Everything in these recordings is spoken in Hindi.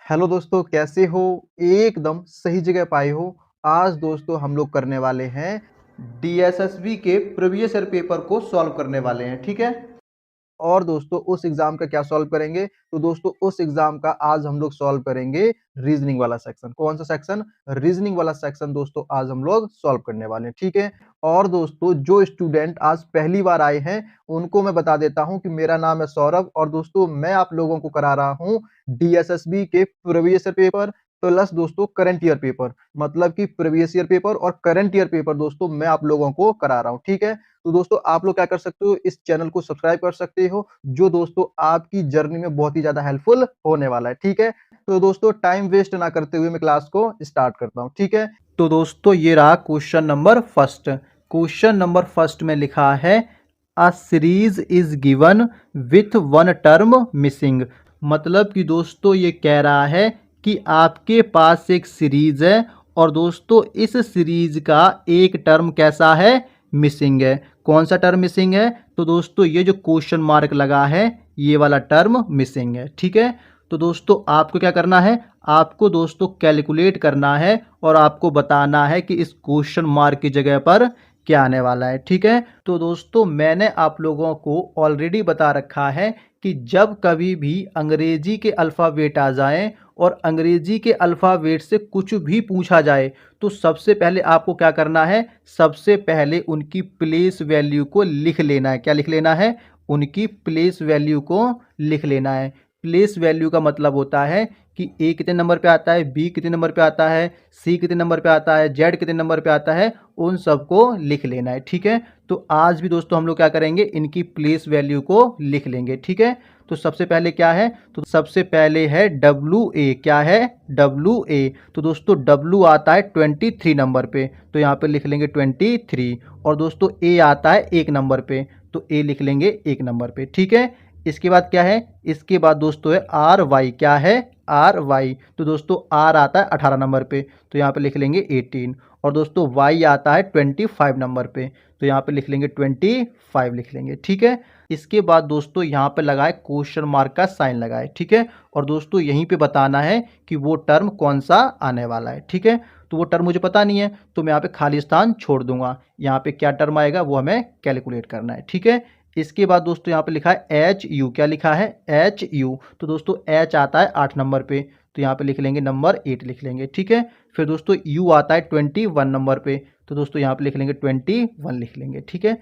हेलो दोस्तों, कैसे हो? एकदम सही जगह पे आए हो। आज दोस्तों हम लोग करने वाले हैं डीएसएसबी के प्रीवियस ईयर पेपर को सॉल्व करने वाले हैं, ठीक है। और दोस्तों उस एग्जाम का क्या सॉल्व करेंगे? तो दोस्तों उस एग्जाम का आज हम लोग सॉल्व करेंगे रीजनिंग वाला सेक्शन। कौन सा सेक्शन? रीजनिंग वाला सेक्शन दोस्तों आज हम लोग सॉल्व करने वाले हैं, ठीक है। और दोस्तों जो स्टूडेंट आज पहली बार आए हैं उनको मैं बता देता हूं कि मेरा नाम है सौरभ और दोस्तों मैं आप लोगों को करा रहा हूं डीएसएसबी के प्रीवियस ईयर पेपर प्लस दोस्तों करंट ईयर पेपर। मतलब कि प्रीवियस ईयर पेपर और करंट ईयर पेपर दोस्तों मैं आप लोगों को करा रहा हूं, ठीक है। तो दोस्तों आप लोग क्या कर सकते हो, इस चैनल को सब्सक्राइब कर सकते हो, जो दोस्तों आपकी जर्नी में बहुत ही ज्यादा हेल्पफुल होने वाला है, ठीक है। तो दोस्तों टाइम वेस्ट ना करते हुए मैं क्लास को स्टार्ट करता हूं, ठीक है। तो दोस्तों ये रहा question number first. Question number first में लिखा है a series is given with one term missing. मतलब कि दोस्तों ये कह रहा है कि आपके पास एक सीरीज है और दोस्तों इस सीरीज का एक टर्म कैसा है? मिसिंग है। कौन सा टर्म मिसिंग है? तो दोस्तों ये जो क्वेश्चन मार्क लगा है ये वाला टर्म मिसिंग है, ठीक है। तो दोस्तों आपको क्या करना है? आपको दोस्तों कैलकुलेट करना है और आपको बताना है कि इस क्वेश्चन मार्क की जगह पर क्या आने वाला है, ठीक है। तो दोस्तों मैंने आप लोगों को ऑलरेडी बता रखा है कि जब कभी भी अंग्रेजी के अल्फ़ाबेट आ जाएं और अंग्रेजी के अल्फ़ाबेट से कुछ भी पूछा जाए तो सबसे पहले आपको क्या करना है? सबसे पहले उनकी प्लेस वैल्यू को लिख लेना है। क्या लिख लेना है? उनकी प्लेस वैल्यू को लिख लेना है। प्लेस वैल्यू का मतलब होता है कि ए कितने नंबर पे आता है, बी कितने नंबर पे आता है, सी कितने नंबर पे आता है, जेड कितने नंबर पे आता है, उन सबको लिख लेना है, ठीक है। तो आज भी दोस्तों हम लोग क्या करेंगे? इनकी प्लेस वैल्यू को लिख लेंगे, ठीक है। तो सबसे पहले क्या है? तो सबसे पहले है डब्लू ए। क्या है? W A. तो दोस्तों डब्लू आता है 23 नंबर पे, तो यहाँ पे लिख लेंगे 23। और दोस्तों ए आता है 1 नंबर पे, तो ए लिख लेंगे 1 नंबर पे, ठीक है। इसके बाद क्या है? इसके बाद दोस्तों है आर वाई। क्या है? R Y. तो दोस्तों आर आता है 18 नंबर पे, तो यहाँ पे लिख लेंगे 18। और दोस्तों वाई आता है 25 नंबर पे, तो यहाँ पे लिख लेंगे 25 लिख लेंगे, ठीक है। इसके बाद दोस्तों यहाँ पे लगाए क्वेश्चन मार्क का साइन लगाए, ठीक है। और दोस्तों यहीं पे बताना है कि वो टर्म कौन सा आने वाला है, ठीक है। तो वो टर्म मुझे पता नहीं है तो मैं यहाँ पे खाली स्थान छोड़ दूंगा। यहाँ पे क्या टर्म आएगा वो हमें कैलकुलेट करना है, ठीक है। इसके बाद दोस्तों यहाँ पे लिखा है एच यू। क्या लिखा है? H U. तो दोस्तों एच आता है 8 नंबर पे, तो यहाँ पे लिख लेंगे नंबर 8 लिख लेंगे, ठीक है। फिर दोस्तों यू आता है 21 नंबर पे, तो दोस्तों यहाँ पे लिख लेंगे 21 लिख लेंगे, ठीक है।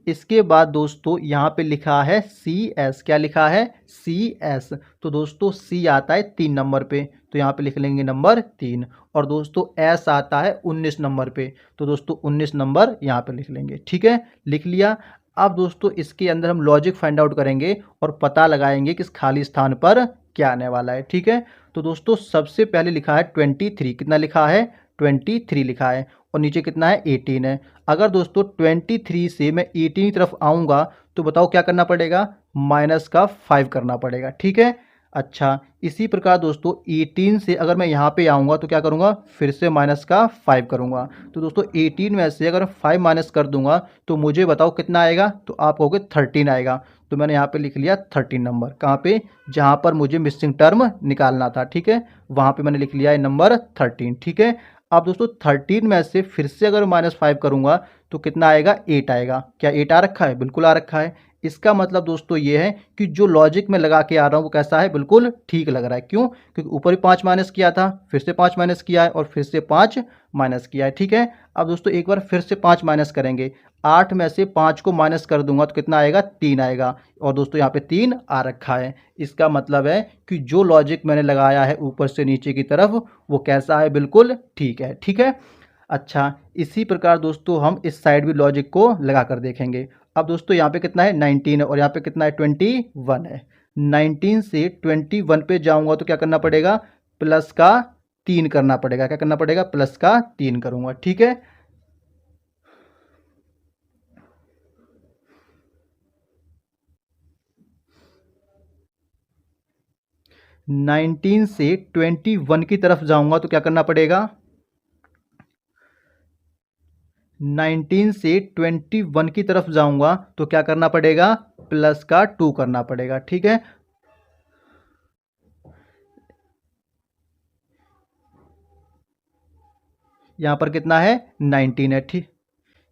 इसके बाद दोस्तों यहाँ पे लिखा है सी एस। क्या लिखा है? C S. तो दोस्तों सी आता है 3 नंबर पे, तो यहाँ पे लिख लेंगे नंबर 3। और दोस्तों एस आता है 19 नंबर पे, तो दोस्तों 19 नंबर यहाँ पे लिख लेंगे, ठीक है। लिख लिया। अब दोस्तों इसके अंदर हम लॉजिक फाइंड आउट करेंगे और पता लगाएंगे कि इस खाली स्थान पर क्या आने वाला है, ठीक है। तो दोस्तों सबसे पहले लिखा है 23। कितना लिखा है? 23 लिखा है। और नीचे कितना है? 18 है। अगर दोस्तों 23 से मैं 18 की तरफ आऊँगा तो बताओ क्या करना पड़ेगा? माइनस का 5 करना पड़ेगा, ठीक है। अच्छा, इसी प्रकार दोस्तों 18 से अगर मैं यहाँ पे आऊँगा तो क्या करूँगा? फिर से माइनस का 5 करूँगा। तो दोस्तों 18 में से अगर 5 माइनस कर दूंगा तो मुझे बताओ कितना आएगा? तो आप कहोगे 13 आएगा। तो मैंने यहाँ पे लिख लिया 13 नंबर। कहाँ पे? जहाँ पर मुझे मिसिंग टर्म निकालना था, ठीक है। वहाँ पे मैंने लिख लिया है नंबर 13, ठीक है। अब दोस्तों 13 में से फिर से अगर -5 करूंगा तो कितना आएगा? 8 आएगा। क्या 8 आ रखा है? बिल्कुल आ रखा है। इसका मतलब दोस्तों ये है कि जो लॉजिक में लगा के आ रहा हूँ वो कैसा है? बिल्कुल ठीक लग रहा है। क्यों? क्योंकि ऊपर ही 5 माइनस किया था, फिर से 5 माइनस किया है और फिर से 5 माइनस किया है, ठीक है। अब दोस्तों एक बार फिर से 5 माइनस करेंगे। 8 में से 5 को माइनस कर दूंगा तो कितना आएगा? 3 आएगा। और दोस्तों यहाँ पे 3 आ रखा है। इसका मतलब है कि जो लॉजिक मैंने लगाया है ऊपर से नीचे की तरफ वो कैसा है? बिल्कुल ठीक है, ठीक है। अच्छा, इसी प्रकार दोस्तों हम इस साइड भी लॉजिक को लगा कर देखेंगे। अब दोस्तों यहाँ पे कितना है? 19 है और यहाँ पे कितना है? 21 है। 19 से 21 पे जाऊंगा तो क्या करना पड़ेगा? प्लस का 3 करना पड़ेगा। क्या करना पड़ेगा? प्लस का 3 करूंगा, ठीक है। 19 से 21 की तरफ जाऊंगा तो क्या करना पड़ेगा? 19 से 21 की तरफ जाऊंगा तो क्या करना पड़ेगा? प्लस का 2 करना पड़ेगा, ठीक है। यहाँ पर कितना है 19 है, ठीक।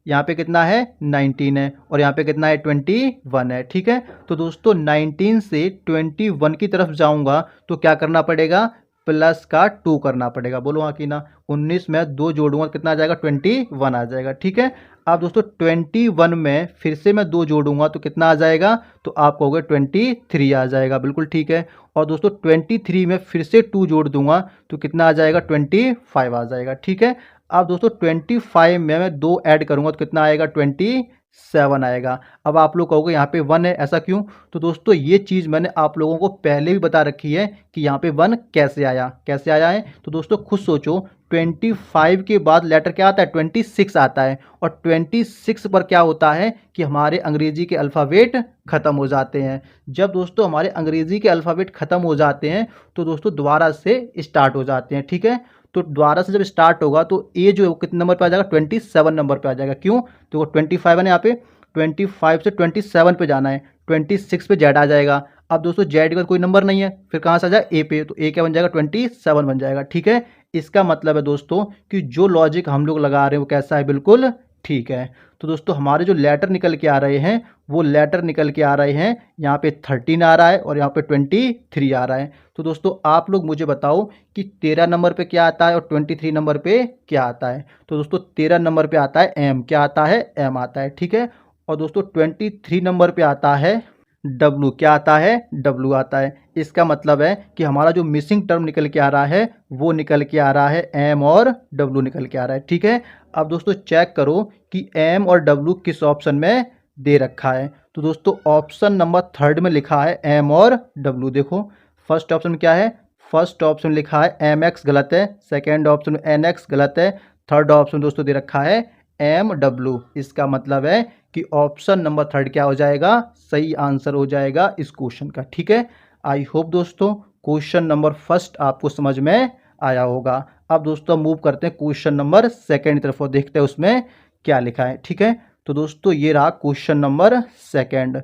यहाँ पे कितना है 19 है और यहाँ पे कितना है 21 है, ठीक है। तो दोस्तों 19 से 21 की तरफ जाऊंगा तो क्या करना पड़ेगा, प्लस का 2 करना पड़ेगा। बोलो हाँ कि ना। 19 में 2 जोड़ूंगा तो कितना आ जाएगा 21 आ जाएगा, ठीक है। अब दोस्तों 21 में फिर से मैं 2 जोड़ूंगा तो कितना आ जाएगा, तो आप कहोगे 23 आ जाएगा, बिल्कुल ठीक है। और दोस्तों 23 में फिर से 2 जोड़ दूंगा तो कितना आ जाएगा 25 आ जाएगा, ठीक है। अब दोस्तों 25 में मैं 2 ऐड करूंगा तो कितना आएगा 27 आएगा। अब आप लोग कहोगे यहाँ पे 1 है, ऐसा क्यों। तो दोस्तों ये चीज़ मैंने आप लोगों को पहले भी बता रखी है कि यहाँ पे 1 कैसे आया, कैसे आया है। तो दोस्तों खुद सोचो, 25 के बाद लेटर क्या आता है 26 आता है, और 26 पर क्या होता है कि हमारे अंग्रेजी के अल्फ़ाबेट ख़त्म हो जाते हैं। जब दोस्तों हमारे अंग्रेजी के अल्फ़ाबेट ख़त्म हो जाते हैं तो दोस्तों दोबारा से स्टार्ट हो जाते हैं, ठीक है। तो दोबारा से जब स्टार्ट होगा तो ए जो है वो कितने नंबर पे आ जाएगा 27 नंबर पे आ जाएगा। क्यों, तो वो 25 है ना, यहाँ पे 25 से 27 पे जाना है, 26 पे जेड आ जाएगा। अब दोस्तों जेड का कोई नंबर नहीं है, फिर कहाँ से आ जाएगा ए पे, तो ए क्या बन जाएगा 27 बन जाएगा, ठीक है। इसका मतलब है दोस्तों कि जो लॉजिक हम लोग लगा रहे हैं वो कैसा है, बिल्कुल ठीक है। तो दोस्तों हमारे जो लेटर निकल के आ रहे हैं वो लेटर निकल के आ रहे हैं, यहाँ पे 13 आ रहा है और यहाँ पे 23 आ रहा है। तो दोस्तों आप लोग मुझे बताओ कि 13 नंबर पे क्या आता है और 23 नंबर पे क्या आता है। तो दोस्तों 13 नंबर पे आता है एम, क्या आता है एम आता है, ठीक है। और दोस्तों 23 नंबर पे आता है डब्लू, क्या आता है डब्लू आता है। इसका मतलब है कि हमारा जो मिसिंग टर्म निकल के आ रहा है वो निकल के आ रहा है एम और डब्लू निकल के आ रहा है, ठीक है। अब दोस्तों चेक करो कि एम और डब्लू किस ऑप्शन में दे रखा है। तो दोस्तों ऑप्शन नंबर 3 में लिखा है एम और डब्लू। देखो फर्स्ट ऑप्शन में क्या है, फर्स्ट ऑप्शन लिखा है एम एक्स, गलत है। सेकेंड ऑप्शन में एन एक्स, गलत है। थर्ड ऑप्शन दोस्तों दे रखा है एम डब्लू। इसका मतलब है कि ऑप्शन नंबर 3 क्या हो जाएगा, सही आंसर हो जाएगा इस क्वेश्चन का, ठीक है। आई होप दोस्तों क्वेश्चन नंबर फर्स्ट आपको समझ में आया होगा। अब दोस्तों मूव करते हैं क्वेश्चन नंबर 2 की तरफ और देखते हैं उसमें क्या लिखा है, ठीक है। तो दोस्तों ये रहा क्वेश्चन नंबर 2।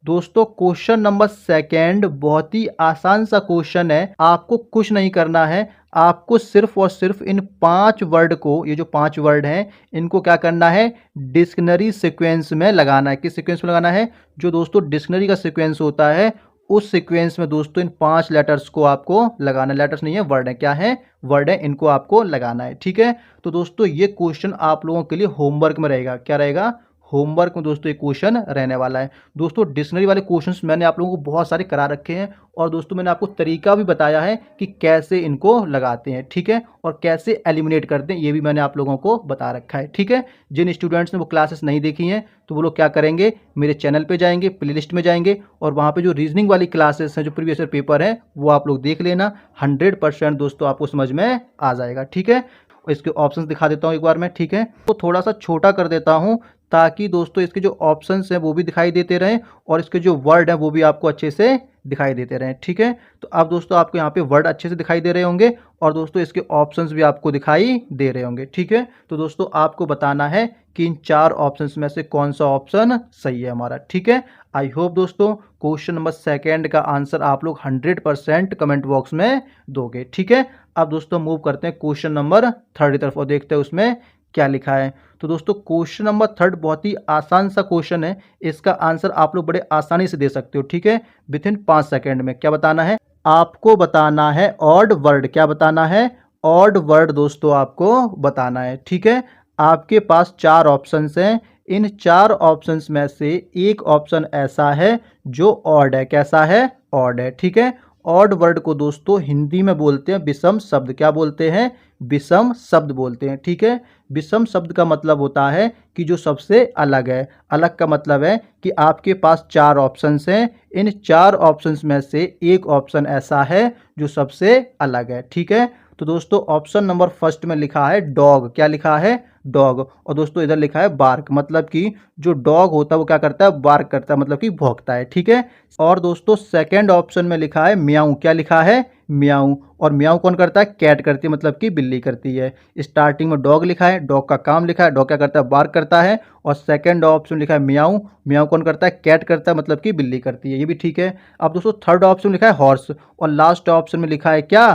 दोस्तों क्वेश्चन नंबर 2 बहुत ही आसान सा क्वेश्चन है। आपको कुछ नहीं करना है, आपको सिर्फ और सिर्फ इन 5 वर्ड को, ये जो 5 वर्ड हैं इनको क्या करना है, डिक्शनरी सीक्वेंस में लगाना है। किस सीक्वेंस में लगाना है, जो दोस्तों डिक्शनरी का सीक्वेंस होता है उस सीक्वेंस में दोस्तों इन 5 लेटर्स को आपको लगाना है। लेटर्स नहीं है, वर्ड है, क्या है वर्ड है, इनको आपको लगाना है, ठीक है। तो दोस्तों ये क्वेश्चन आप लोगों के लिए होमवर्क में रहेगा, क्या रहेगा, होमवर्क में दोस्तों ये क्वेश्चन रहने वाला है। दोस्तों डिक्शनरी वाले क्वेश्चंस मैंने आप लोगों को बहुत सारे करा रखे हैं और दोस्तों मैंने आपको तरीका भी बताया है कि कैसे इनको लगाते हैं, ठीक है, और कैसे एलिमिनेट करते हैं ये भी मैंने आप लोगों को बता रखा है, ठीक है। जिन स्टूडेंट्स ने वो क्लासेस नहीं देखी हैं तो वो लोग क्या करेंगे, मेरे चैनल पे जाएंगे, प्लेलिस्ट में जाएंगे और वहाँ पे जो रीजनिंग वाली क्लासेस हैं, जो प्रीवियस ईयर पेपर है वो आप लोग देख लेना। 100% दोस्तों आपको समझ में आ जाएगा, ठीक है। और इसके ऑप्शंस दिखा देता हूँ एक बार मैं, ठीक है। तो थोड़ा सा छोटा कर देता हूँ ताकि दोस्तों इसके जो ऑप्शंस हैं वो भी दिखाई देते रहें और इसके जो वर्ड हैं वो भी आपको अच्छे से दिखाई देते रहें, ठीक है। तो अब दोस्तों आपको यहाँ पे वर्ड अच्छे से दिखाई दे रहे होंगे और दोस्तों इसके ऑप्शंस भी आपको दिखाई दे रहे होंगे, ठीक है। तो दोस्तों आपको बताना है कि इन 4 ऑप्शंस में से कौन सा ऑप्शन सही है हमारा, ठीक है। आई होप दोस्तों क्वेश्चन नंबर 2 का आंसर आप लोग 100% कमेंट बॉक्स में दोगे, ठीक है। अब दोस्तों मूव करते हैं क्वेश्चन नंबर 3 की तरफ और देखते हैं उसमें क्या लिखा है। तो दोस्तों क्वेश्चन नंबर 3 बहुत ही आसान सा क्वेश्चन है, इसका आंसर आप लोग बड़े आसानी से दे सकते हो, ठीक है। विद इन 5 सेकेंड में क्या बताना है, आपको बताना है ऑड वर्ड। क्या बताना है, ऑड वर्ड दोस्तों आपको बताना है, ठीक है। आपके पास 4 ऑप्शंस हैं, इन 4 ऑप्शंस में से एक ऑप्शन ऐसा है जो ऑड है। कैसा है, ऑड है, ठीक है। ऑड वर्ड को दोस्तों हिंदी में बोलते हैं विषम शब्द। क्या बोलते हैं, विषम शब्द बोलते हैं, ठीक है। विषम शब्द का मतलब होता है कि जो सबसे अलग है। अलग का मतलब है कि आपके पास 4 ऑप्शंस हैं, इन 4 ऑप्शंस में से एक ऑप्शन ऐसा है जो सबसे अलग है, ठीक है। तो दोस्तों ऑप्शन नंबर फर्स्ट में लिखा है डॉग। क्या लिखा है, डॉग। और दोस्तों इधर लिखा है बार्क, मतलब कि जो डॉग होता है वो क्या करता है, बार्क करता है, मतलब कि भौंकता है, ठीक है। और दोस्तों सेकंड ऑप्शन में लिखा है म्याऊ। क्या लिखा है, म्याऊ। और म्याऊ कौन करता है, कैट करती है, मतलब कि बिल्ली करती है। स्टार्टिंग में डॉग लिखा है, डॉग का काम लिखा है, डॉग क्या करता है, बार्क करता है। और सेकंड ऑप्शन लिखा है म्याऊ। म्याऊ कौन करता है, कैट करता है, मतलब कि बिल्ली करती है, ये भी ठीक है। अब दोस्तों थर्ड ऑप्शन लिखा है हॉर्स और लास्ट ऑप्शन में लिखा है क्या,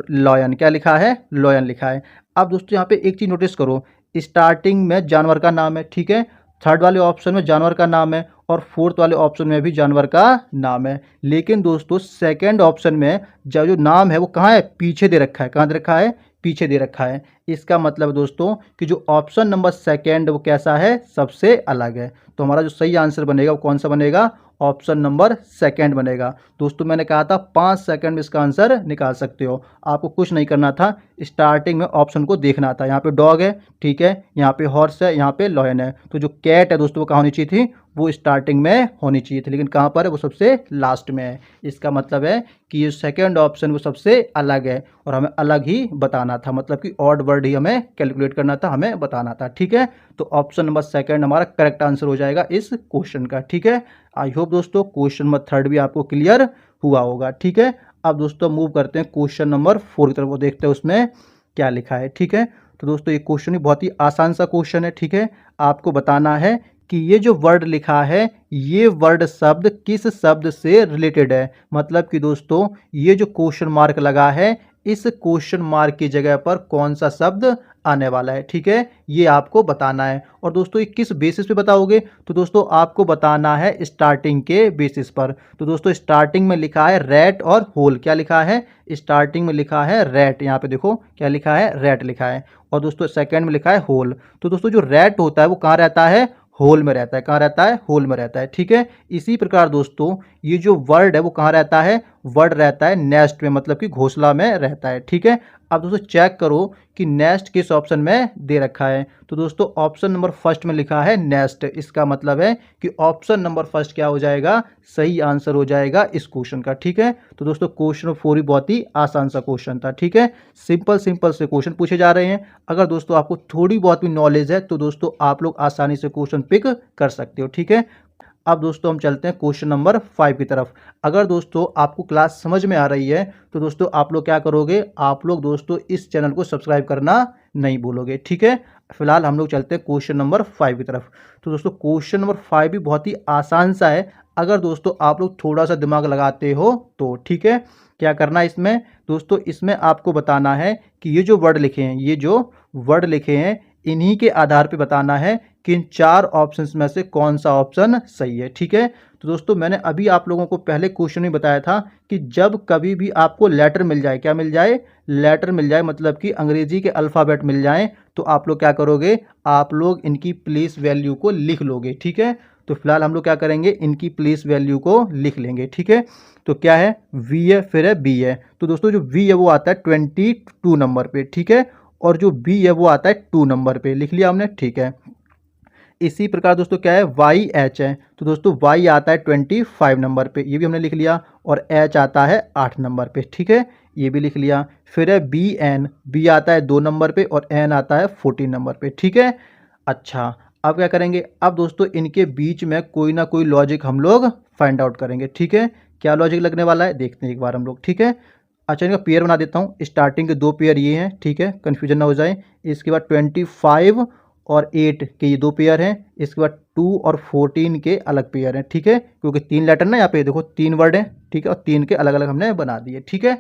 लॉयन। क्या लिखा है, लॉयन लिखा है। अब दोस्तों यहाँ पे एक चीज़ नोटिस करो, स्टार्टिंग में जानवर का नाम है, ठीक है, थर्ड वाले ऑप्शन में जानवर का नाम है और फोर्थ वाले ऑप्शन में भी जानवर का नाम है। लेकिन दोस्तों सेकंड ऑप्शन में जो नाम है वो कहाँ है, पीछे दे रखा है। कहाँ दे रखा है, पीछे दे रखा है। इसका मतलब दोस्तों कि जो ऑप्शन नंबर सेकंड वो कैसा है, सबसे अलग है। तो हमारा जो सही आंसर बनेगा वो कौन सा बनेगा, ऑप्शन नंबर सेकंड बनेगा। दोस्तों मैंने कहा था 5 सेकंड में इसका आंसर निकाल सकते हो। आपको कुछ नहीं करना था, स्टार्टिंग में ऑप्शन को देखना था। यहाँ पे डॉग है, ठीक है, यहाँ पे हॉर्स है, यहाँ पे लॉयन है। तो जो कैट है दोस्तों वो कहाँ होनी चाहिए थी, वो स्टार्टिंग में होनी चाहिए थी, लेकिन कहाँ पर है, वो सबसे लास्ट में है। इसका मतलब है कि ये सेकंड ऑप्शन वो सबसे अलग है और हमें अलग ही बताना था, मतलब कि ऑड वर्ड ही हमें कैलकुलेट करना था, हमें बताना था, ठीक है। तो ऑप्शन नंबर सेकंड हमारा करेक्ट आंसर हो जाएगा इस क्वेश्चन का, ठीक है। आई होप दोस्तों क्वेश्चन नंबर थर्ड भी आपको क्लियर हुआ होगा, ठीक है। अब दोस्तों मूव करते हैं क्वेश्चन नंबर 4 की तरफ, वो देखते हैं उसमें क्या लिखा है, ठीक है। तो दोस्तों ये क्वेश्चन भी बहुत ही आसान सा क्वेश्चन है, ठीक है। आपको बताना है कि ये जो वर्ड लिखा है ये वर्ड शब्द किस शब्द से रिलेटेड है। मतलब कि दोस्तों ये जो क्वेश्चन मार्क लगा है, इस क्वेश्चन मार्क की जगह पर कौन सा शब्द आने वाला है, ठीक है, ये आपको बताना है। और दोस्तों ये किस बेसिस पे बताओगे, तो दोस्तों आपको बताना है स्टार्टिंग के बेसिस पर। तो दोस्तों स्टार्टिंग में लिखा है रैट और होल। क्या लिखा है, स्टार्टिंग में लिखा है रैट, यहाँ पे देखो क्या लिखा है, रैट लिखा है। और दोस्तों सेकंड में लिखा है होल। तो दोस्तों जो रैट होता है वो कहाँ रहता है, होल में रहता है। कहाँ रहता है, होल में रहता है, ठीक है। इसी प्रकार दोस्तों ये जो वर्ड है वो कहाँ रहता है, वर्ड रहता है नेस्ट में, मतलब कि घोंसला में रहता है, ठीक है। अब दोस्तों चेक करो कि नेस्ट किस ऑप्शन में दे रखा है। तो दोस्तों ऑप्शन नंबर फर्स्ट में लिखा है नेस्ट। इसका मतलब है कि ऑप्शन नंबर फर्स्ट क्या हो जाएगा, सही आंसर हो जाएगा इस क्वेश्चन का, ठीक है। तो दोस्तों क्वेश्चन 4 ही बहुत ही आसान सा क्वेश्चन था, ठीक है। सिंपल सिंपल से क्वेश्चन पूछे जा रहे हैं। अगर दोस्तों आपको थोड़ी बहुत भी नॉलेज है तो दोस्तों आप लोग आसानी से क्वेश्चन पिक कर सकते हो, ठीक है। अब दोस्तों हम चलते हैं क्वेश्चन नंबर 5 की तरफ। अगर दोस्तों आपको क्लास समझ में आ रही है तो दोस्तों आप लोग क्या करोगे, आप लोग दोस्तों इस चैनल को सब्सक्राइब करना नहीं भूलोगे, ठीक है। फिलहाल हम लोग चलते हैं क्वेश्चन नंबर 5 की तरफ। तो दोस्तों क्वेश्चन नंबर 5 भी बहुत ही आसान सा है, अगर दोस्तों आप लोग थोड़ा सा दिमाग लगाते हो तो, ठीक है। क्या करना है इसमें दोस्तों, इसमें आपको बताना है कि ये जो वर्ड लिखे हैं, ये जो वर्ड लिखे हैं इन्हीं के आधार पे बताना है कि इन 4 ऑप्शंस में से कौन सा ऑप्शन सही है, ठीक है। तो दोस्तों मैंने अभी आप लोगों को पहले क्वेश्चन में बताया था कि जब कभी भी आपको लेटर मिल जाए, क्या मिल जाए, लेटर मिल जाए, मतलब कि अंग्रेजी के अल्फ़ाबेट मिल जाएं, तो आप लोग क्या करोगे, आप लोग इनकी प्लेस वैल्यू को लिख लोगे, ठीक है। तो फिलहाल हम लोग क्या करेंगे, इनकी प्लेस वैल्यू को लिख लेंगे, ठीक है। तो क्या है, वी है, फिर है बी है। तो दोस्तों जो वी है वो आता है 22 नंबर पे, ठीक है। और जो बी है वो आता है 2 नंबर पे, लिख लिया हमने, ठीक है। इसी प्रकार दोस्तों क्या है, वाई एच है। तो दोस्तों वाई आता है 25 नंबर पे, ये भी हमने लिख लिया। और एच आता है 8 नंबर पे, ठीक है, ये भी लिख लिया। फिर है बी एन, बी आता है 2 नंबर पे और एन आता है 14 नंबर पे, ठीक है। अच्छा अब क्या करेंगे, अब दोस्तों इनके बीच में कोई ना कोई लॉजिक हम लोग फाइंड आउट करेंगे, ठीक है। क्या लॉजिक लगने वाला है देखते हैं एक बार हम लोग, ठीक है। अच्छा इनका पेयर बना देता हूँ। स्टार्टिंग के 2 पेयर ये हैं, ठीक है, कन्फ्यूजन ना हो जाए। इसके बाद 25 और 8 के ये 2 पेयर हैं। इसके बाद 2 और 14 के अलग पेयर हैं, ठीक है, क्योंकि 3 लेटर ना यहाँ पे देखो 3 वर्ड हैं, ठीक है, और 3 के अलग अलग हमने बना दिए, ठीक है।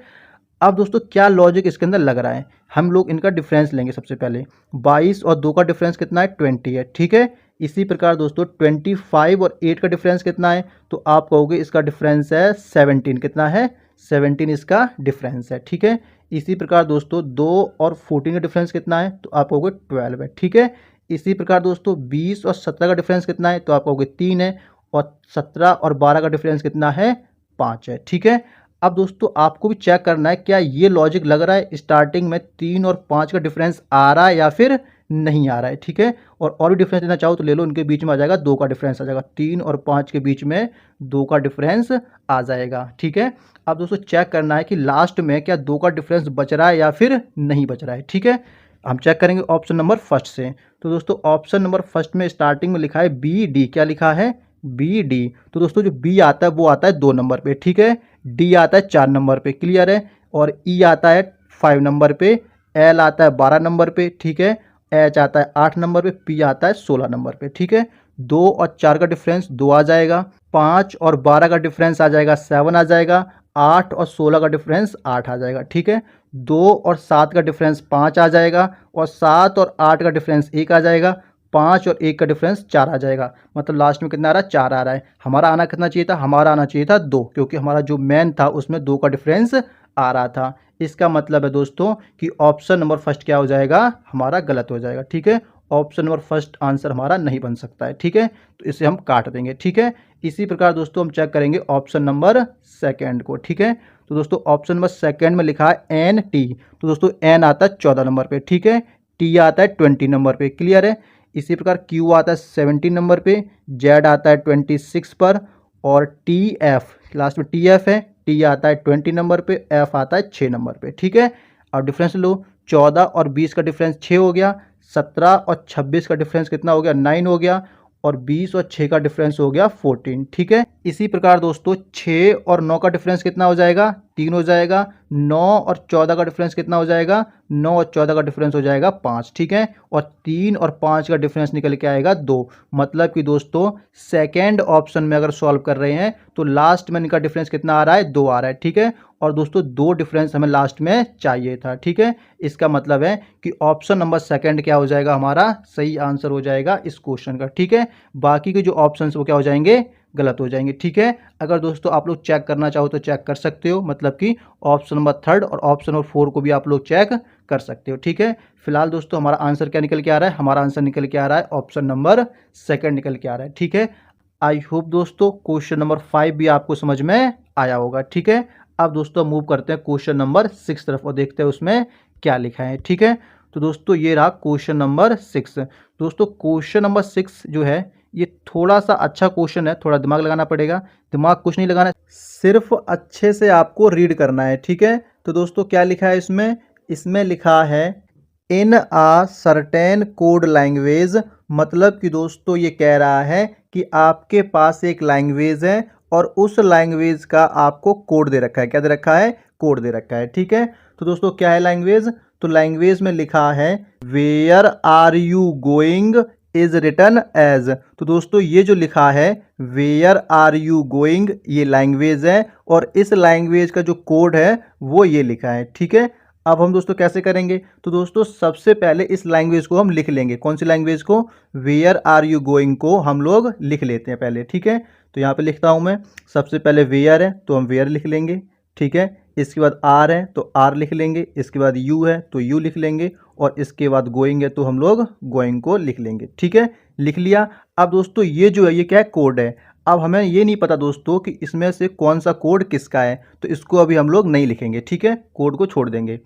अब दोस्तों क्या लॉजिक इसके अंदर लग रहा है, हम लोग इनका डिफरेंस लेंगे सबसे पहले। 22 और 2 का डिफरेंस कितना है, 20 है, ठीक है। इसी प्रकार दोस्तों 25 और 8 का डिफरेंस कितना है, तो आप कहोगे इसका डिफरेंस है 17। कितना है, 17 इसका डिफरेंस है, ठीक है। इसी प्रकार दोस्तों 2 और 14 का डिफरेंस कितना है, तो आप कहोगे 12 है, ठीक है। इसी प्रकार दोस्तों 20 और 17 का डिफरेंस कितना है, तो आप कहोगे 3 है। और 17 और 12 का डिफरेंस कितना है, 5 है, ठीक है। अब दोस्तों आपको भी चेक करना है क्या ये लॉजिक लग रहा है, स्टार्टिंग में 3 और 5 का डिफरेंस आ रहा है या फिर नहीं आ रहा है, ठीक है। और भी डिफरेंस लेना चाहो तो ले लो, इनके बीच में आ जाएगा 2 का डिफरेंस आ जाएगा, 3 और 5 के बीच में 2 का डिफरेंस आ जाएगा, ठीक है। अब दोस्तों चेक करना है कि लास्ट में क्या 2 का डिफरेंस बच रहा है या फिर नहीं बच रहा है, ठीक है। हम चेक करेंगे ऑप्शन नंबर फर्स्ट से। तो दोस्तों ऑप्शन नंबर फर्स्ट में स्टार्टिंग में लिखा है बी डी। क्या लिखा है, बी डी। तो दोस्तों जो बी आता है वो आता है 2 नंबर पे, ठीक है। डी आता है 4 नंबर पे, क्लियर है। और ई आता है 5 नंबर पे, एल आता है 12 नंबर पे, ठीक है। एच आता है 8 नंबर पे, पी आता है 16 नंबर पे, ठीक है। 2 और 4 का डिफरेंस 2 आ जाएगा, 5 और 12 का डिफरेंस आ जाएगा 7 आ जाएगा, 8 और 16 का डिफरेंस 8 आ जाएगा, ठीक है। 2 और 7 का डिफरेंस 5 आ जाएगा, और 7 और 8 का डिफरेंस 1 आ जाएगा, 5 और 1 का डिफरेंस 4 आ जाएगा। मतलब लास्ट में कितना आ रहा है, 4 आ रहा है। हमारा आना कितना चाहिए था, हमारा आना चाहिए था 2, क्योंकि हमारा जो मैन था उसमें 2 का डिफरेंस आ रहा था। इसका मतलब है दोस्तों कि ऑप्शन नंबर फर्स्ट क्या हो जाएगा, हमारा गलत हो जाएगा, ठीक है। ऑप्शन नंबर फर्स्ट आंसर हमारा नहीं बन सकता है, ठीक है। तो इसे हम काट देंगे, ठीक है। इसी प्रकार दोस्तों हम चेक करेंगे ऑप्शन नंबर सेकंड को, ठीक है। तो दोस्तों ऑप्शन नंबर सेकंड में लिखा है एन टी, तो दोस्तों एन आता है 14 नंबर पे, ठीक है। टी आता है 20 नंबर पे, क्लियर है। इसी प्रकार क्यू आता है 17 नंबर पे, जेड आता है 26 पर, और टी एफ लास्ट में टी एफ है, टी आता है 20 नंबर पे, एफ आता है 6 नंबर पे, ठीक है। अब डिफरेंस लो, 14 और 20 का डिफरेंस 6 हो गया, 17 और 26 का डिफरेंस कितना हो गया, 9 हो गया, और 20 और 6 का डिफरेंस हो गया 14, ठीक है। इसी प्रकार दोस्तों 6 और 9 का डिफरेंस कितना हो जाएगा, 3 हो जाएगा। 9 और 14 का डिफरेंस कितना हो जाएगा, 9 और 14 का डिफरेंस हो जाएगा 5, ठीक है। और 3 और 5 का डिफरेंस निकल के आएगा 2। मतलब कि दोस्तों सेकेंड ऑप्शन में अगर सॉल्व कर रहे हैं तो लास्ट में इनका डिफरेंस कितना आ रहा है, 2 आ रहा है, ठीक है। और दोस्तों 2 डिफरेंस हमें लास्ट में चाहिए था, ठीक है। इसका मतलब है कि ऑप्शन नंबर सेकंड क्या हो जाएगा, हमारा सही आंसर हो जाएगा इस क्वेश्चन का, ठीक है। बाकी के जो ऑप्शंस वो क्या हो जाएंगे, गलत हो जाएंगे, ठीक है। अगर दोस्तों आप लोग चेक करना चाहो तो चेक कर सकते हो, मतलब कि ऑप्शन नंबर थर्ड और ऑप्शन नंबर 4 को भी आप लोग चेक कर सकते हो, ठीक है। फिलहाल दोस्तों हमारा आंसर क्या निकल के आ रहा है, हमारा आंसर निकल के आ रहा है ऑप्शन नंबर सेकंड निकल के आ रहा है, ठीक है। आई होप दोस्तों क्वेश्चन नंबर 5 भी आपको समझ में आया होगा, ठीक है। अब दोस्तों मूव करते हैं क्वेश्चन नंबर 6 तरफ और देखते हैं उसमें क्या लिखा है, ठीक है। तो दोस्तों ये रहा क्वेश्चन नंबर 6। दोस्तों क्वेश्चन नंबर 6 जो है ये थोड़ा सा अच्छा क्वेश्चन है, थोड़ा दिमाग लगाना पड़ेगा। दिमाग कुछ नहीं लगाना, सिर्फ अच्छे से आपको रीड करना है, ठीक है। तो दोस्तों क्या लिखा है इसमें, इसमें लिखा है इन आ सर्टेन कोड लैंग्वेज। मतलब कि दोस्तों ये कह रहा है कि आपके पास एक लैंग्वेज है और उस लैंग्वेज का आपको कोड दे रखा है। क्या दे रखा है, कोड दे रखा है, ठीक है। तो दोस्तों क्या है लैंग्वेज, तो लैंग्वेज में लिखा है where are you going is written as. तो दोस्तों ये जो लिखा है वेयर आर यू गोइंग, ये लैंग्वेज है और इस लैंग्वेज का जो कोड है वो ये लिखा है, ठीक है। अब हम दोस्तों कैसे करेंगे, तो दोस्तों सबसे पहले इस लैंग्वेज को हम लिख लेंगे। कौन सी लैंग्वेज को, वेयर आर यू गोइंग को हम लोग लिख लेते हैं पहले, ठीक है। तो यहाँ पे लिखता हूँ मैं, सबसे पहले वेयर है तो हम वेयर लिख लेंगे, ठीक है। इसके बाद आर है तो आर लिख लेंगे, इसके बाद यू है तो यू लिख लेंगे, और इसके बाद गोइंग है तो हम लोग गोइंग को लिख लेंगे, ठीक है। लिख लिया। अब दोस्तों ये जो है ये क्या है, कोड है। अब हमें ये नहीं पता दोस्तों कि इसमें से कौन सा कोड किसका है, तो इसको अभी हम लोग नहीं लिखेंगे, ठीक है। कोड को छोड़ देंगे,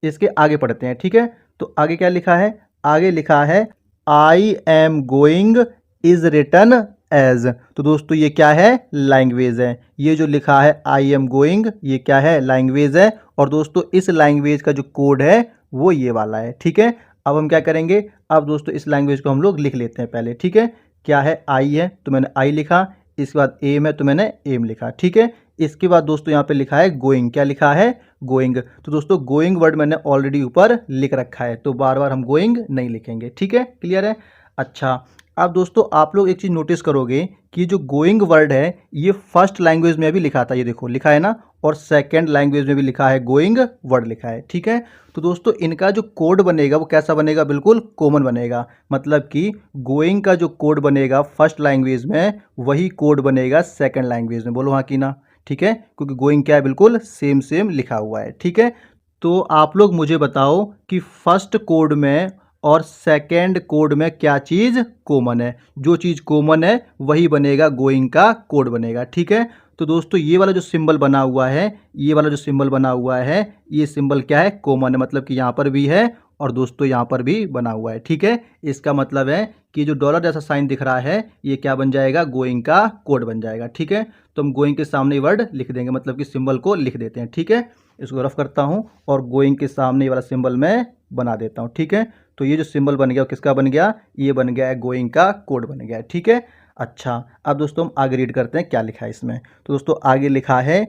इसके आगे पढ़ते हैं, ठीक है। तो आगे क्या लिखा है, आगे लिखा है I am going is written as. तो दोस्तों ये क्या है, लैंग्वेज है। ये जो लिखा है आई एम गोइंग, ये क्या है, लैंग्वेज है। और दोस्तों इस लैंग्वेज का जो कोड है वो ये वाला है, ठीक है। अब हम क्या करेंगे, अब दोस्तों इस लैंग्वेज को हम लोग लिख लेते हैं पहले, ठीक है। क्या है, आई है तो मैंने आई लिखा, इसके बाद एम है तो मैंने एम लिखा, ठीक है। इसके बाद दोस्तों यहाँ पे लिखा है गोइंग, क्या लिखा है, गोइंग। तो दोस्तों गोइंग वर्ड मैंने ऑलरेडी ऊपर लिख रखा है, तो बार बार हम गोइंग नहीं लिखेंगे, ठीक है, क्लियर है। अच्छा, अब दोस्तों आप लोग एक चीज़ नोटिस करोगे कि जो गोइंग वर्ड है ये फर्स्ट लैंग्वेज में भी लिखा था, ये देखो लिखा है ना, और सेकंड लैंग्वेज में भी लिखा है, गोइंग वर्ड लिखा है, ठीक है। तो दोस्तों इनका जो कोड बनेगा वो कैसा बनेगा, बिल्कुल कॉमन बनेगा। मतलब कि गोइंग का जो कोड बनेगा फर्स्ट लैंग्वेज में वही कोड बनेगा सेकंड लैंग्वेज में, बोलो हाँ कि ना, ठीक है। क्योंकि गोइंग क्या है, बिल्कुल सेम सेम लिखा हुआ है, ठीक है। तो आप लोग मुझे बताओ कि फर्स्ट कोड में और सेकेंड कोड में क्या चीज़ कॉमन है। जो चीज़ कॉमन है वही बनेगा, गोइंग का कोड बनेगा, ठीक है। तो दोस्तों ये वाला जो सिंबल बना हुआ है, ये वाला जो सिंबल बना हुआ है, ये सिंबल क्या है, कॉमन है। मतलब कि यहाँ पर भी है और दोस्तों यहाँ पर भी बना हुआ है, ठीक है। इसका मतलब है कि जो डॉलर जैसा साइन दिख रहा है ये क्या बन जाएगा, गोइंग का कोड बन जाएगा, ठीक है। तो हम गोइंग के सामने वर्ड लिख देंगे, मतलब कि सिंबल को लिख देते हैं, ठीक है। इसको रफ करता हूँ और गोइंग के सामने ये वाला सिंबल मैं बना देता हूँ, ठीक है। तो ये जो सिंबल बन गया वो किसका बन गया, ये बन गया है गोइंग का कोड बन गया है, ठीक है। अच्छा, अब दोस्तों हम आगे रीड करते हैं क्या लिखा है इसमें। तो दोस्तों आगे लिखा है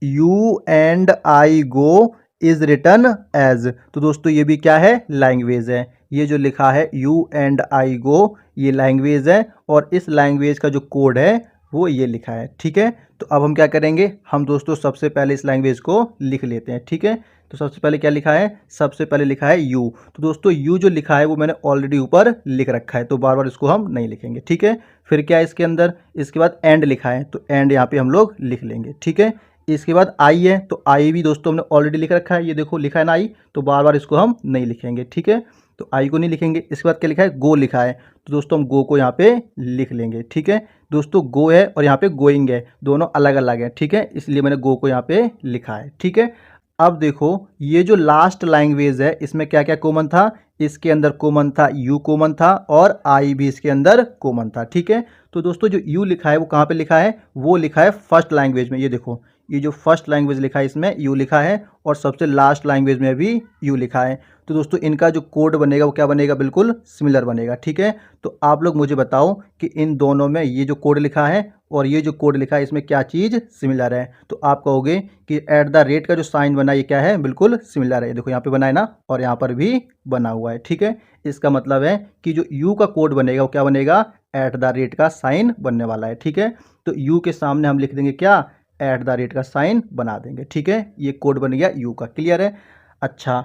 you and I go is written as. तो दोस्तों ये भी क्या है, लैंग्वेज है। ये जो लिखा है यू एंड आई गो, ये लैंग्वेज है और इस लैंग्वेज का जो कोड है वो ये लिखा है, ठीक है। तो अब हम क्या करेंगे, हम दोस्तों सबसे पहले इस लैंग्वेज को लिख लेते हैं, ठीक है। तो सबसे पहले क्या लिखा है, सबसे पहले लिखा है यू। तो दोस्तों यू जो लिखा है वो मैंने ऑलरेडी ऊपर लिख रखा है, तो बार बार इसको हम नहीं लिखेंगे, ठीक है। फिर क्या है इसके अंदर, इसके बाद एंड लिखा है, तो एंड यहाँ पे हम लोग लिख लेंगे, ठीक है। इसके बाद आई है, तो आई भी दोस्तों हमने ऑलरेडी लिख रखा है, ये देखो लिखा है ना आई, तो बार बार इसको हम नहीं लिखेंगे, ठीक है। तो आई को नहीं लिखेंगे। इसके बाद क्या लिखा है, गो लिखा है, तो दोस्तों हम गो को यहाँ पे लिख लेंगे, ठीक है। दोस्तों गो है और यहाँ पे गोइंग है, दोनों अलग अलग है, ठीक है, इसलिए मैंने गो को यहाँ पे लिखा है, ठीक है। अब देखो ये जो लास्ट लैंग्वेज है इसमें क्या क्या कॉमन था, इसके अंदर कॉमन था यू कॉमन था और आई भी इसके अंदर कॉमन था, ठीक है। तो दोस्तों जो यू लिखा है वो कहाँ पे लिखा है, वो लिखा है फर्स्ट लैंग्वेज में, ये देखो ये जो फर्स्ट लैंग्वेज लिखा है इसमें यू लिखा है और सबसे लास्ट लैंग्वेज में भी यू लिखा है। तो दोस्तों इनका जो कोड बनेगा वो क्या बनेगा, बिल्कुल सिमिलर बनेगा, ठीक है। तो आप लोग मुझे बताओ कि इन दोनों में ये जो कोड लिखा है और ये जो कोड लिखा है इसमें क्या चीज़ सिमिलर है। तो आप कहोगे कि एट द रेट का जो साइन बना है ये क्या है, बिल्कुल सिमिलर है, देखो यहाँ पे बना है ना और यहाँ पर भी बना हुआ है, ठीक है। इसका मतलब है कि जो यू का कोड बनेगा वो क्या बनेगा, एट द रेट का साइन बनने वाला है, ठीक है। तो यू के सामने हम लिख देंगे क्या, एट द रेट का साइन बना देंगे, ठीक है। ये कोड बन गया यू का, क्लियर है। अच्छा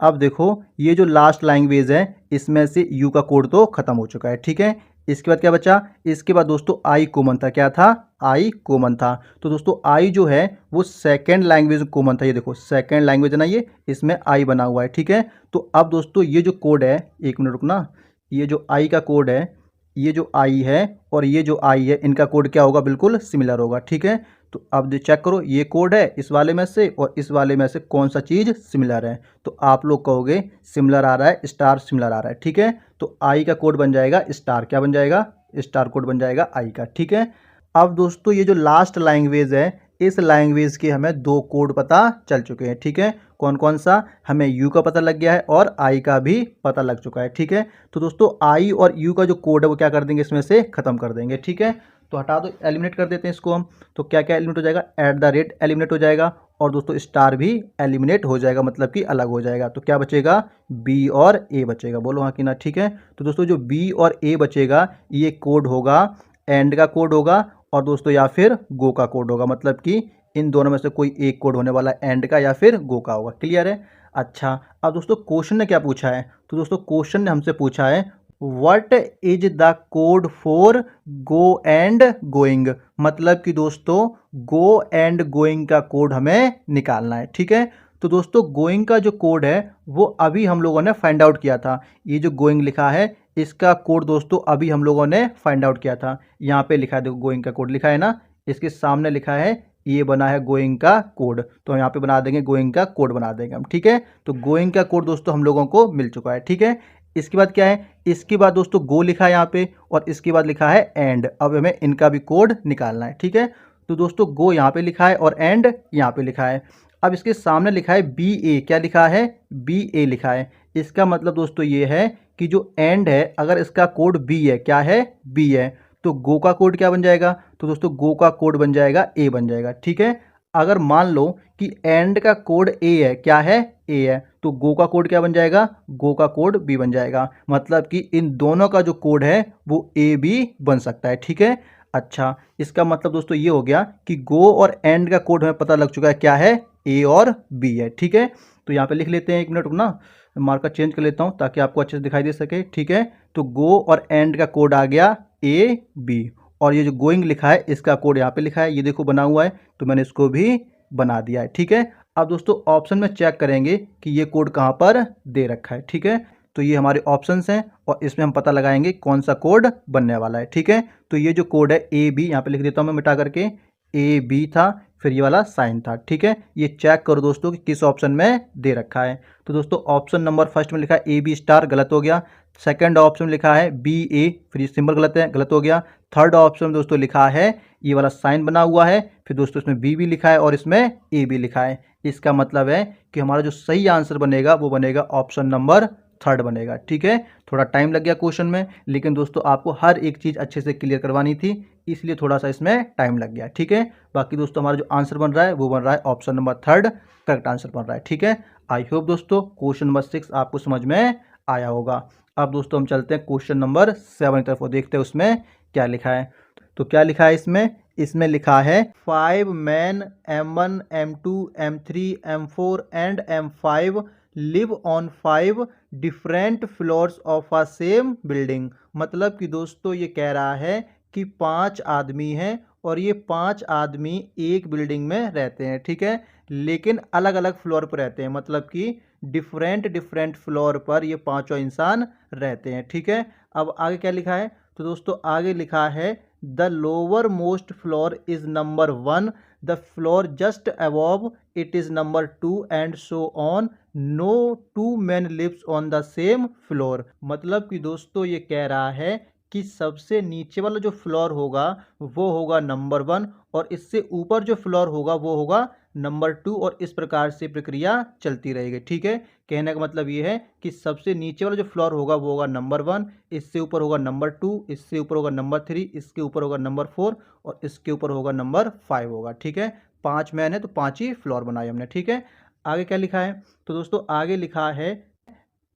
अब देखो ये जो लास्ट लैंग्वेज है इसमें से यू का कोड तो खत्म हो चुका है, ठीक है। इसके बाद क्या बचा, इसके बाद दोस्तों आई कॉमन था, क्या था, आई कॉमन था। तो दोस्तों आई जो है वो सेकेंड लैंग्वेज कॉमन था, ये देखो सेकेंड लैंग्वेज है ना ये, इसमें आई बना हुआ है, ठीक है। तो अब दोस्तों ये जो कोड है, एक मिनट रुकना, ये जो आई का कोड है, ये जो आई है और ये जो आई है इनका कोड क्या होगा, बिल्कुल सिमिलर होगा, ठीक है। तो अब चेक करो ये कोड है इस वाले में से और इस वाले में से कौन सा चीज़ सिमिलर है, तो आप लोग कहोगे सिमिलर आ रहा है, स्टार सिमिलर आ रहा है, ठीक है। तो आई का कोड बन जाएगा स्टार, क्या बन जाएगा, स्टार कोड बन जाएगा आई का, ठीक है। अब दोस्तों ये जो लास्ट लैंग्वेज है इस लैंग्वेज के हमें दो कोड पता चल चुके हैं, ठीक है। कौन कौन सा, हमें यू का पता लग गया है और आई का भी पता लग चुका है, ठीक है। तो दोस्तों आई और यू का जो कोड है वो क्या कर देंगे, इसमें से ख़त्म कर देंगे, ठीक है। तो हटा दो, एलिमिनेट कर देते हैं इसको हम। तो क्या क्या एलिमिनेट हो जाएगा, एट द रेट एलिमिनेट हो जाएगा और दोस्तों स्टार भी एलिमिनेट हो जाएगा, मतलब कि अलग हो जाएगा। तो क्या बचेगा, बी और ए बचेगा, बोलो हाँ कि ना, ठीक है। तो दोस्तों जो बी और ए बचेगा ये कोड होगा, एंड का कोड होगा और दोस्तों या फिर गो का कोड होगा, मतलब कि इन दोनों में से कोई एक कोड होने वाला है, एंड का या फिर गो का होगा, क्लियर है। अच्छा अब दोस्तों क्वेश्चन ने क्या पूछा है, तो दोस्तों क्वेश्चन ने हमसे पूछा है what is the code for go and going, मतलब कि दोस्तों गो एंड गोइंग का कोड हमें निकालना है, ठीक है। तो दोस्तों गोइंग का जो कोड है वो अभी हम लोगों ने फाइंड आउट किया था, ये जो गोइंग लिखा है इसका कोड दोस्तों अभी हम लोगों ने फाइंड आउट किया था। यहाँ पे लिखा है, देखो गोइंग का कोड लिखा है ना, इसके सामने लिखा है ये बना है गोइंग का कोड, तो यहाँ पे बना देंगे गोइंग का कोड बना देंगे हम, ठीक है। तो गोइंग का कोड दोस्तों हम लोगों को मिल चुका है, ठीक है। इसके बाद क्या है, इसके बाद दोस्तों गो लिखा है यहाँ पे और इसके बाद लिखा है एंड, अब हमें इनका भी कोड निकालना है, ठीक है। तो दोस्तों गो यहाँ पे लिखा है और एंड यहाँ पे लिखा है। अब इसके सामने लिखा है बी ए, क्या लिखा है, बी ए लिखा है। इसका मतलब दोस्तों ये है कि जो एंड है अगर इसका कोड बी है, क्या है, बी है, तो गो का कोड क्या बन जाएगा, तो दोस्तों गो का कोड बन जाएगा ए बन जाएगा, ठीक है। अगर मान लो कि एंड का कोड ए है, क्या है, ए है, तो गो का कोड क्या बन जाएगा, गो का कोड बी बन जाएगा, मतलब कि इन दोनों का जो कोड है वो ए बी बन सकता है, ठीक है। अच्छा इसका मतलब दोस्तों ये हो गया कि गो और एंड का कोड हमें पता लग चुका है, क्या है, ए और बी है, ठीक है। तो यहाँ पे लिख लेते हैं, एक मिनट रुकना, मार्कर चेंज कर लेता हूँ ताकि आपको अच्छे से दिखाई दे सके, ठीक है। तो गो और एंड का कोड आ गया ए बी और ये जो गोइंग लिखा है इसका कोड यहाँ पे लिखा है, ये देखो बना हुआ है, तो मैंने इसको भी बना दिया है, ठीक है। अब दोस्तों ऑप्शन में चेक करेंगे कि ये कोड कहाँ पर दे रखा है, ठीक है। तो ये हमारे ऑप्शंस हैं और इसमें हम पता लगाएंगे कौन सा कोड बनने वाला है, ठीक है। तो ये जो कोड है ए बी, यहाँ पे लिख देता हूँ मैं मिटा करके, ए बी था फिर ये वाला साइन था, ठीक है। ये चेक करो दोस्तों कि किस ऑप्शन में दे रखा है। तो दोस्तों ऑप्शन नंबर फर्स्ट में लिखा है ए बी स्टार, गलत हो गया। सेकंड ऑप्शन में लिखा है बी ए, फिर ये सिंबल गलत है, गलत हो गया। थर्ड ऑप्शन में दोस्तों लिखा है ये वाला साइन बना हुआ है, फिर दोस्तों इसमें बी भी लिखा है और इसमें ए भी लिखा है। इसका मतलब है कि हमारा जो सही आंसर बनेगा वो बनेगा ऑप्शन नंबर थर्ड बनेगा, ठीक है। थोड़ा टाइम लग गया क्वेश्चन में, लेकिन दोस्तों आपको हर एक चीज़ अच्छे से क्लियर करवानी थी, इसलिए थोड़ा सा इसमें टाइम लग गया, ठीक है। बाकी दोस्तों हमारा जो आंसर बन रहा है वो बन रहा है option number third, correct answer बन रहा है, ठीक है। आई होप दोस्तों क्वेश्चन नंबर 6 आपको समझ में आया होगा। अब दोस्तों हम चलते हैं क्वेश्चन नंबर 7 की तरफ और देखते हैं उसमें क्या लिखा है। तो क्या लिखा है इसमें? इसमें लिखा है 5 men M1, M2, M3, M4 and M5 live on 5 different floors of a same building. मतलब कि दोस्तों ये कह रहा है कि 5 आदमी हैं और ये 5 आदमी एक बिल्डिंग में रहते हैं, ठीक है, लेकिन अलग अलग फ्लोर पर रहते हैं। मतलब कि डिफरेंट डिफरेंट फ्लोर पर ये पांचों इंसान रहते हैं, ठीक है। अब आगे क्या लिखा है? तो दोस्तों आगे लिखा है the lower most floor is number 1, the floor just above it is number 2 and so on. No two man lives on the same floor. मतलब कि दोस्तों ये कह रहा है कि सबसे नीचे वाला जो फ्लोर होगा वो होगा नंबर 1 और इससे ऊपर जो फ्लोर होगा वो होगा नंबर 2 और इस प्रकार से प्रक्रिया चलती रहेगी, ठीक है। कहने का मतलब ये है कि सबसे नीचे वाला जो फ्लोर होगा वो होगा नंबर 1, इससे ऊपर होगा नंबर 2, इससे ऊपर होगा नंबर 3, इसके ऊपर होगा नंबर 4 और इसके ऊपर होगा नंबर 5 होगा, ठीक है। 5 मैन है तो 5 ही फ्लोर बनाए हमने, ठीक है। आगे क्या लिखा है? तो दोस्तों आगे लिखा है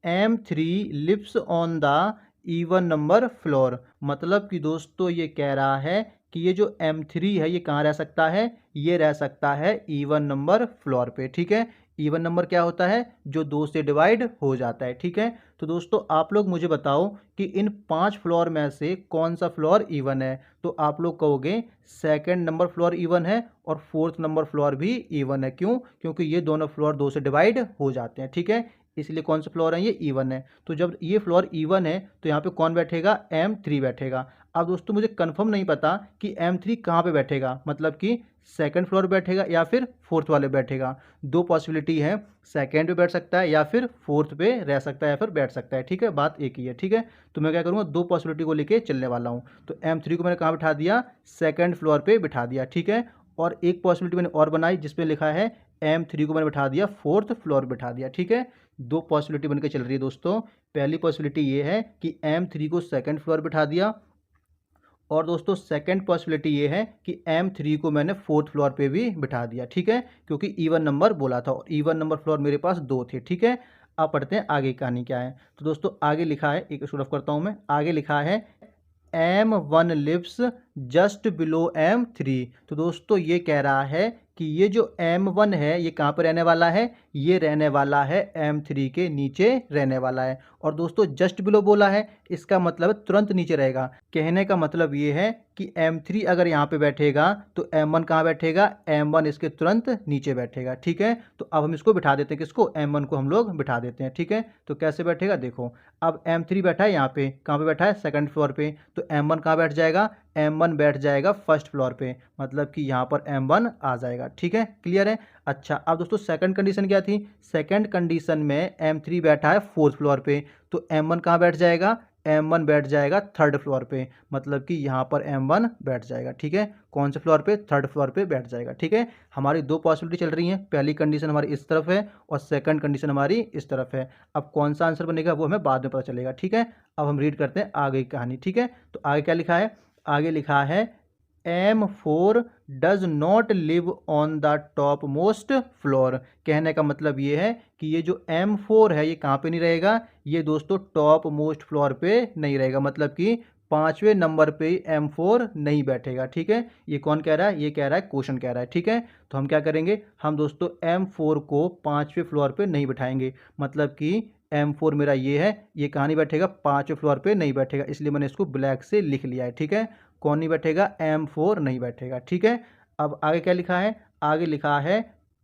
M3 lives on the even number floor. मतलब कि दोस्तों ये कह रहा है कि ये जो M3 है ये कहाँ रह सकता है? ये रह सकता है इवन नंबर फ्लोर पे, ठीक है। इवन नंबर क्या होता है? जो 2 से डिवाइड हो जाता है, ठीक है। तो दोस्तों आप लोग मुझे बताओ कि इन 5 फ्लोर में से कौन सा फ्लोर इवन है? तो आप लोग कहोगे सेकंड नंबर फ्लोर इवन है और फोर्थ नंबर फ्लोर भी इवन है। क्यों? क्योंकि ये दोनों फ्लोर 2 से डिवाइड हो जाते हैं, ठीक है। इसलिए कौन सा फ्लोर है? ये इवन है। तो जब ये फ्लोर इवन है तो यहाँ पे कौन बैठेगा? M3 बैठेगा। अब दोस्तों मुझे कंफर्म नहीं पता कि M3 कहाँ पे बैठेगा, मतलब कि सेकंड फ्लोर बैठेगा या फिर फोर्थ वाले बैठेगा। दो पॉसिबिलिटी है, सेकंड पे बैठ सकता है या फिर फोर्थ पे रह सकता है या फिर बैठ सकता है, ठीक है। बात एक ही है, ठीक है। तो मैं क्या करूँगा, दो पॉसिबिलिटी को लेके चलने वाला हूँ। तो M3 को मैंने कहाँ बिठा दिया? सेकंड फ्लोर पे बिठा दिया, ठीक है। और एक पॉसिबिलिटी मैंने और बनाई जिसपे लिखा है M3 को मैंने बिठा दिया फोर्थ फ्लोर बिठा दिया, ठीक है। दो पॉसिबिलिटी बनकर चल रही है दोस्तों। पहली पॉसिबिलिटी ये है कि M3 को सेकंड फ्लोर बिठा दिया और दोस्तों सेकंड पॉसिबिलिटी ये है कि M3 को मैंने फोर्थ फ्लोर पे भी बिठा दिया, ठीक है, क्योंकि इवन नंबर बोला था और इवन नंबर फ्लोर मेरे पास 2 थे, ठीक है। अब पढ़ते हैं आगे कहानी क्या है। तो दोस्तों आगे लिखा है, एक रफ करता हूं मैं, आगे लिखा है M1 lives just below M3। तो दोस्तों ये कह रहा है कि ये जो M1 है ये कहाँ पर रहने वाला है? ये रहने वाला है M3 के नीचे रहने वाला है। और दोस्तों जस्ट बिलो बोला है, इसका मतलब तुरंत नीचे रहेगा। कहने का मतलब ये है कि M3 अगर यहाँ पे बैठेगा तो M1 कहाँ बैठेगा? M1 इसके तुरंत नीचे बैठेगा, ठीक है। तो अब हम इसको बिठा देते हैं, किसको? M1 को हम लोग बिठा देते हैं, ठीक है। तो कैसे बैठेगा देखो, अब M3 बैठा है यहाँ पे, कहाँ पे बैठा है? सेकंड फ्लोर पे। तो M1 कहाँ बैठ जाएगा? M1 बैठ जाएगा फर्स्ट फ्लोर पे, मतलब कि यहाँ पर M1 आ जाएगा, ठीक है। क्लियर है? अच्छा अब दोस्तों सेकंड कंडीशन क्या थी? सेकंड कंडीशन में M3 बैठा है फोर्थ फ्लोर पे, तो M1 कहाँ बैठ जाएगा? M1 बैठ जाएगा थर्ड फ्लोर पे, मतलब कि यहाँ पर M1 बैठ जाएगा, ठीक है। कौन से फ्लोर पे? थर्ड फ्लोर पे बैठ जाएगा, ठीक है। हमारी दो पॉसिबिलिटी चल रही हैं, पहली कंडीशन हमारी इस तरफ है और सेकंड कंडीशन हमारी इस तरफ है। अब कौन सा आंसर बनेगा वो हमें बाद में पता चलेगा, ठीक है। अब हम रीड करते हैं आगे की कहानी, ठीक है। तो आगे क्या लिखा है? आगे लिखा है M4 does not live on the top most floor. कहने का मतलब ये है कि ये जो M4 है ये कहाँ पे नहीं रहेगा? ये दोस्तों टॉप मोस्ट फ्लोर पे नहीं रहेगा, मतलब कि 5वें नंबर पे M4 नहीं बैठेगा, ठीक है। ये कौन कह रहा है? ये कह रहा है, क्वेश्चन कह रहा है, ठीक है। तो हम क्या करेंगे, हम दोस्तों M4 को 5वें फ्लोर पे नहीं बैठाएंगे, मतलब कि M4 मेरा ये है, ये कहाँ नहीं बैठेगा? 5वें फ्लोर पे नहीं बैठेगा, इसलिए मैंने इसको ब्लैक से लिख लिया है, ठीक है। कौन नहीं बैठेगा? M4 नहीं बैठेगा, ठीक है। अब आगे क्या लिखा है? आगे लिखा है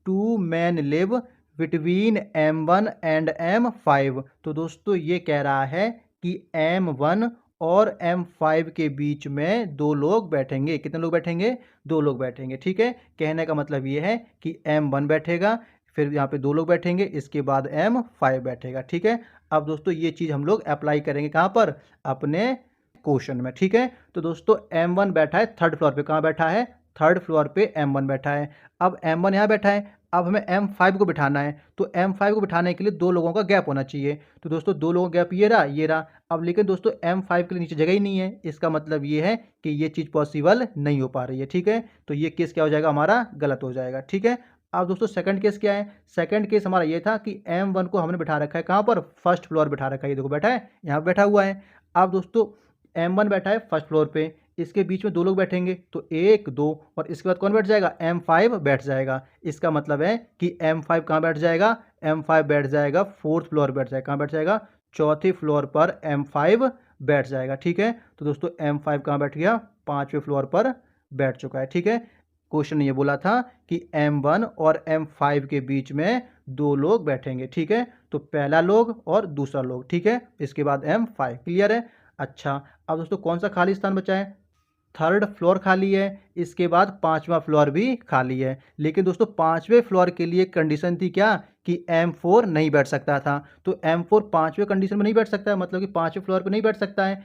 two man live between M1 and M5। तो दोस्तों ये कह रहा है कि M1 और M5 के बीच में दो लोग बैठेंगे। कितने लोग बैठेंगे? दो लोग बैठेंगे, ठीक है। कहने का मतलब ये है कि M1 बैठेगा, फिर यहाँ पे दो लोग बैठेंगे, इसके बाद M5 बैठेगा, ठीक है। अब दोस्तों ये चीज़ हम लोग अप्लाई करेंगे कहाँ पर? अपने क्वेश्चन में, ठीक है। तो दोस्तों M1 बैठा है थर्ड फ्लोर पे, कहाँ बैठा है? थर्ड फ्लोर पे M1 बैठा है। अब M1 यहाँ बैठा है, अब हमें M5 को बिठाना है, तो M5 को बिठाने के लिए दो लोगों का गैप होना चाहिए। तो दोस्तों दो लोगों का गैप ये रहा, ये रहा। अब लेकिन दोस्तों M5 के लिए नीचे जगह ही नहीं है, इसका मतलब ये है कि ये चीज़ पॉसिबल नहीं हो पा रही है, ठीक है। तो ये केस क्या हो जाएगा? हमारा गलत हो जाएगा, ठीक है। अब दोस्तों सेकंड केस क्या है? सेकंड केस हमारा ये था कि M1 को हमने बिठा रखा है कहाँ पर? फर्स्ट फ्लोर बिठा रखा है, ये देखो बैठा है, यहाँ बैठा हुआ है। अब दोस्तों M1 बैठा है फर्स्ट फ्लोर पे, इसके बीच में 2 लोग बैठेंगे तो 1 2 और इसके बाद कौन बैठ जाएगा, M5 बैठ जाएगा। इसका मतलब है कि M5 कहाँ बैठ जाएगा, M5 बैठ जाएगा 4th फ्लोर बैठ जाएगा। कहाँ बैठ जाएगा, 4थी फ्लोर पर M5 बैठ जाएगा। ठीक है, तो दोस्तों M5 कहाँ बैठ गया, 5वें फ्लोर पर बैठ चुका है। ठीक है, क्वेश्चन ये बोला था कि M1 और M5 के बीच में 2 लोग बैठेंगे। ठीक है, तो पहला लोग और दूसरा लोग। ठीक है, इसके बाद M5। क्लियर है। अच्छा, अब दोस्तों कौन सा खाली स्थान बचा है, 3rd फ्लोर खाली है, इसके बाद 5वां फ्लोर भी खाली है। लेकिन दोस्तों 5वें फ्लोर के लिए कंडीशन थी क्या, कि M4 नहीं बैठ सकता था। तो M4 5वें कंडीशन में नहीं बैठ सकता है, मतलब कि 5वें फ्लोर पे नहीं बैठ सकता है।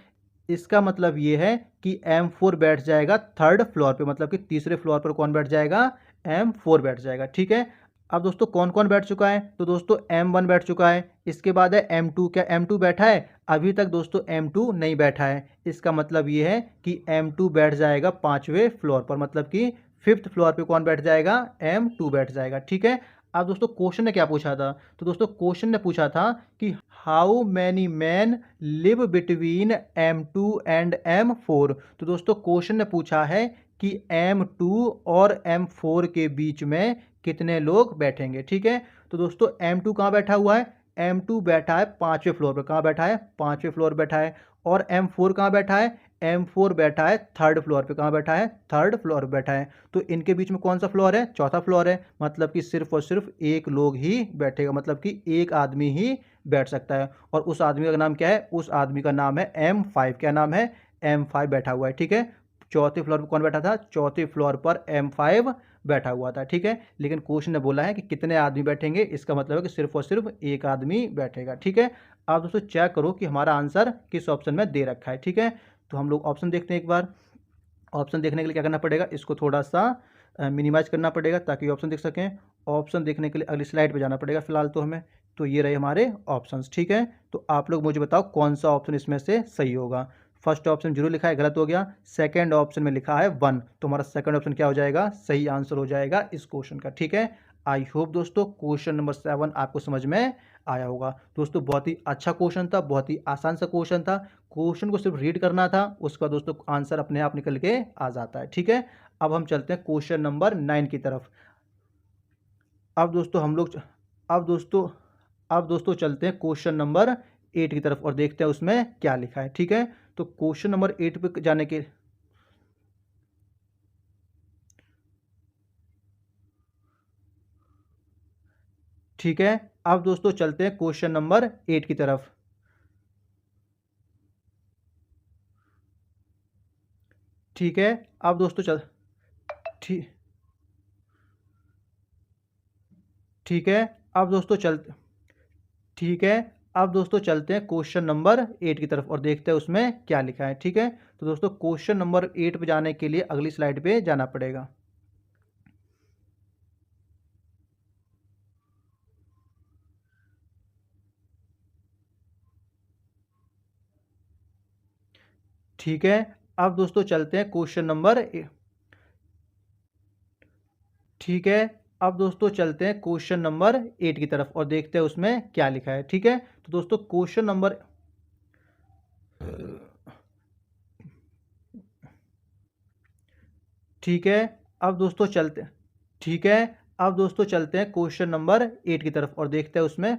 इसका मतलब ये है कि M4 बैठ जाएगा 3rd फ्लोर पे, मतलब कि तीसरे फ्लोर पर कौन बैठ जाएगा, M4 बैठ जाएगा। ठीक है, अब दोस्तों कौन कौन बैठ चुका है, तो दोस्तों M1 बैठ चुका है, इसके बाद है M2। क्या M2 बैठा है, अभी तक दोस्तों M2 नहीं बैठा है। इसका मतलब ये है कि M2 बैठ जाएगा 5वें फ्लोर पर, मतलब कि 5th फ्लोर पे कौन बैठ जाएगा, M2 बैठ जाएगा। ठीक है, अब दोस्तों क्वेश्चन ने क्या पूछा था, तो दोस्तों क्वेश्चन ने पूछा था कि how many man live between M2 and M4। तो दोस्तों क्वेश्चन ने पूछा है कि M2 और M4 के बीच में कितने लोग बैठेंगे। ठीक है, तो दोस्तों M2 कहाँ बैठा हुआ है, M2 बैठा है 5वें फ्लोर पर। कहाँ बैठा है, 5वें फ्लोर बैठा है। और M4 कहाँ बैठा है, M4 बैठा है 3rd फ्लोर पे। कहाँ बैठा है, 3rd फ्लोर बैठा है। तो इनके बीच में कौन सा फ्लोर है, 4था फ्लोर है। मतलब कि सिर्फ और सिर्फ एक लोग ही बैठेगा, मतलब कि एक आदमी ही बैठ सकता है। और उस आदमी का नाम क्या है, उस आदमी का नाम है M5। क्या नाम है, M5 बैठा हुआ है। ठीक है, 4थे फ्लोर पर कौन बैठा था, 4थे फ्लोर पर M5 बैठा हुआ था। ठीक है, लेकिन क्वेश्चन ने बोला है कि कितने आदमी बैठेंगे, इसका मतलब है कि सिर्फ और सिर्फ एक आदमी बैठेगा। ठीक है, आप दोस्तों चेक करो कि हमारा आंसर किस ऑप्शन में दे रखा है। ठीक है, तो हम लोग ऑप्शन देखते हैं एक बार। ऑप्शन देखने के लिए क्या करना पड़ेगा, इसको थोड़ा सा मिनिमाइज करना पड़ेगा ताकि ऑप्शन देख सकें। ऑप्शन देखने के लिए अगली स्लाइड पे जाना पड़ेगा फिलहाल तो हमें। तो ये रहे हमारे ऑप्शंस। ठीक है, तो आप लोग मुझे बताओ कौन सा ऑप्शन इसमें से सही होगा। फर्स्ट ऑप्शन जीरो लिखा है, गलत हो गया। सेकंड ऑप्शन में लिखा है 1, तो हमारा सेकंड ऑप्शन क्या हो जाएगा, सही आंसर हो जाएगा इस क्वेश्चन का। ठीक है, आई होप दोस्तों क्वेश्चन नंबर 7 आपको समझ में आया होगा। दोस्तों बहुत ही अच्छा क्वेश्चन था, बहुत ही आसान सा क्वेश्चन था। क्वेश्चन को सिर्फ रीड करना था, उसका दोस्तों आंसर अपने आप निकल के आ जाता है। ठीक है, अब हम चलते हैं क्वेश्चन नंबर 9 की तरफ। अब दोस्तों हम लोग अब दोस्तों चलते हैं क्वेश्चन नंबर 8 की तरफ और देखते हैं उसमें क्या लिखा है। ठीक है, तो क्वेश्चन नंबर 8 पे जाने के ठीक है, अब दोस्तों चलते हैं क्वेश्चन नंबर 8 की तरफ। ठीक है, अब दोस्तों चल ठीक ठीक है, अब दोस्तों चलते ठीक है, अब दोस्तों चलते हैं क्वेश्चन नंबर 8 की तरफ और देखते हैं उसमें क्या लिखा है। ठीक है, तो दोस्तों क्वेश्चन नंबर 8 पे जाने के लिए अगली स्लाइड पे जाना पड़ेगा। ठीक है, अब दोस्तों चलते हैं क्वेश्चन नंबर ठीक है, अब दोस्तों चलते हैं क्वेश्चन नंबर 8 की तरफ और देखते हैं उसमें क्या लिखा है। ठीक है, तो दोस्तों क्वेश्चन नंबर ठीक है, अब दोस्तों चलते ठीक है, अब दोस्तों चलते हैं क्वेश्चन नंबर 8 की तरफ और देखते हैं उसमें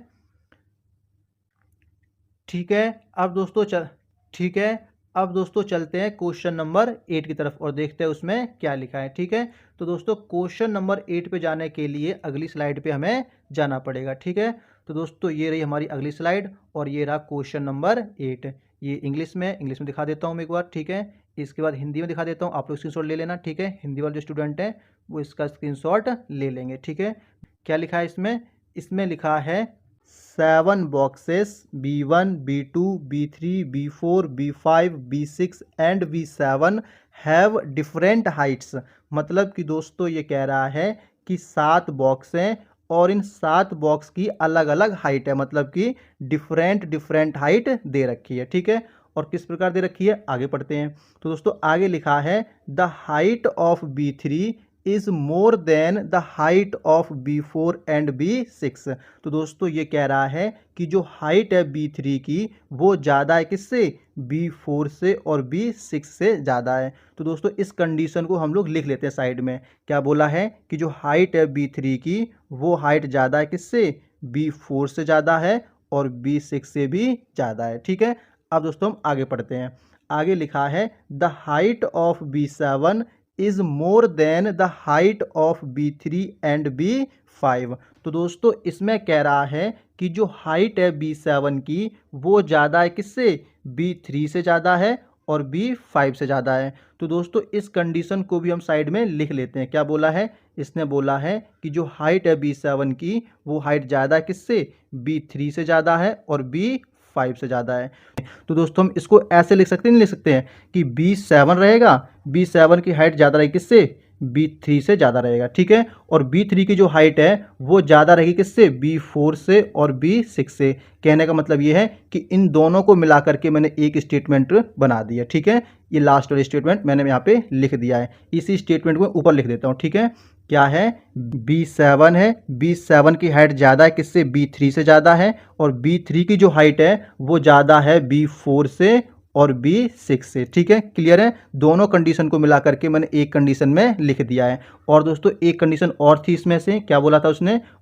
ठीक है, अब दोस्तों चल ठीक है, अब दोस्तों चलते हैं क्वेश्चन नंबर 8 की तरफ और देखते हैं उसमें क्या लिखा है। ठीक है, तो दोस्तों क्वेश्चन नंबर 8 पे जाने के लिए अगली स्लाइड पे हमें जाना पड़ेगा। ठीक है, तो दोस्तों ये रही हमारी अगली स्लाइड और ये रहा क्वेश्चन नंबर 8। ये इंग्लिश में दिखा देता हूँ मैं एक बार। ठीक है, इसके बाद हिंदी में दिखा देता हूँ, आप लोग स्क्रीनशॉट ले लेना। ठीक है, हिंदी वाले जो स्टूडेंट हैं वो इसका स्क्रीनशॉट ले लेंगे। ठीक है, क्या लिखा है इसमें, इसमें लिखा है 7 boxes B1 B2 B3 B4 B5 B6 and B7 have different Heights. मतलब कि दोस्तों ये कह रहा है कि 7 बॉक्स हैं और इन 7 बॉक्स की अलग अलग हाइट है, मतलब कि डिफरेंट हाइट दे रखी है। ठीक है, और किस प्रकार दे रखी है आगे पढ़ते हैं। तो दोस्तों आगे लिखा है the height of B3 is more than the height of B4 and B6। तो दोस्तों ये कह रहा है कि जो हाइट है B3 की वो ज़्यादा है किससे, B4 से, और B6 से ज़्यादा है। तो दोस्तों इस कंडीशन को हम लोग लिख लेते हैं साइड में। क्या बोला है कि जो हाइट है B3 की वो हाइट ज़्यादा है किससे, B4 से ज़्यादा है और B6 से भी ज़्यादा है। ठीक है, अब दोस्तों हम आगे पढ़ते हैं। आगे लिखा है the height of B7 is more than the height of B3 and B5। तो दोस्तों इसमें कह रहा है कि जो हाइट है B7 की वो ज़्यादा है किससे, B3 से ज़्यादा है और B5 से ज़्यादा है। तो दोस्तों इस कंडीशन को भी हम साइड में लिख लेते हैं। क्या बोला है, इसने बोला है कि जो हाइट है B7 की वो हाइट ज़्यादा है किससे, B3 से ज़्यादा है और B5 से ज़्यादा है। तो दोस्तों हम इसको ऐसे लिख सकते हैं, नहीं लिख सकते हैं कि B7 रहेगा, B7 की हाइट ज़्यादा रहेगी किससे, B3 से ज़्यादा रहेगा। ठीक है, और B3 की जो हाइट है वो ज़्यादा रहेगी किससे, B4 से और B6 से। कहने का मतलब ये है कि इन दोनों को मिला करके मैंने एक स्टेटमेंट बना दिया। ठीक है, ये लास्ट वाली स्टेटमेंट मैंने यहाँ पे लिख दिया है। इसी स्टेटमेंट को ऊपर लिख देता हूँ। ठीक है, क्या है, B7 है, B7 की हाइट ज़्यादा है किससे, B3 से ज़्यादा है, और B3 की जो हाइट है वो ज़्यादा है B4 से और B6 से। ठीक है, क्लियर है। दोनों कंडीशन को मिला करके मैंने एक कंडीशन में लिख दिया है। और दोस्तों एक कंडीशन और थी इसमें से, क्या बोला था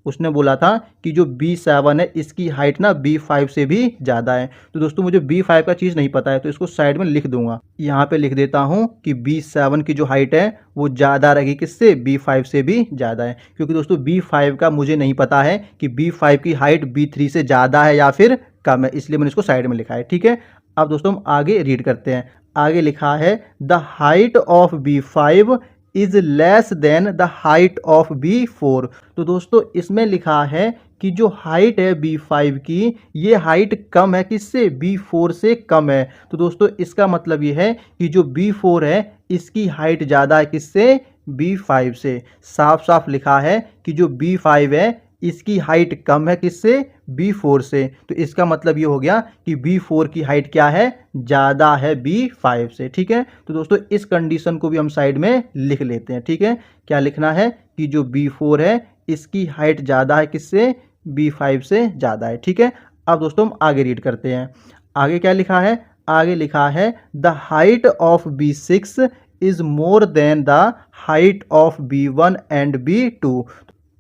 उसने बोला था कि जो B7 है इसकी हाइट ना B5 से भी ज़्यादा है। तो दोस्तों मुझे B5 का चीज़ नहीं पता है तो इसको साइड में लिख दूंगा। यहाँ पे लिख देता हूँ कि B7 की जो हाइट है वो ज़्यादा रहेगी किससे, B5 से भी ज़्यादा है। क्योंकि दोस्तों B5 का मुझे नहीं पता है कि B5 की हाइट B3 से ज़्यादा है या फिर कम है, इसलिए मैंने इसको साइड में लिखा है। ठीक है, अब दोस्तों हम आगे रीड करते हैं। आगे लिखा है the height of B5 is less than the height of B4। तो दोस्तों इसमें लिखा है कि जो हाइट है B5 की ये हाइट कम है किससे, B4 से कम है। तो दोस्तों इसका मतलब ये है कि जो B4 है इसकी हाइट ज़्यादा है किससे, B5 से। साफ साफ लिखा है कि जो B5 है इसकी हाइट कम है किससे, B4 से। तो इसका मतलब ये हो गया कि B4 की हाइट क्या है, ज़्यादा है B5 से। ठीक है, तो दोस्तों इस कंडीशन को भी हम साइड में लिख लेते हैं। ठीक है, क्या लिखना है कि जो B4 है इसकी हाइट ज़्यादा है किससे, B5 से ज़्यादा है। ठीक है, अब दोस्तों हम आगे रीड करते हैं। आगे क्या लिखा है, आगे लिखा है the height of B6 is more than the height of B1 and B2।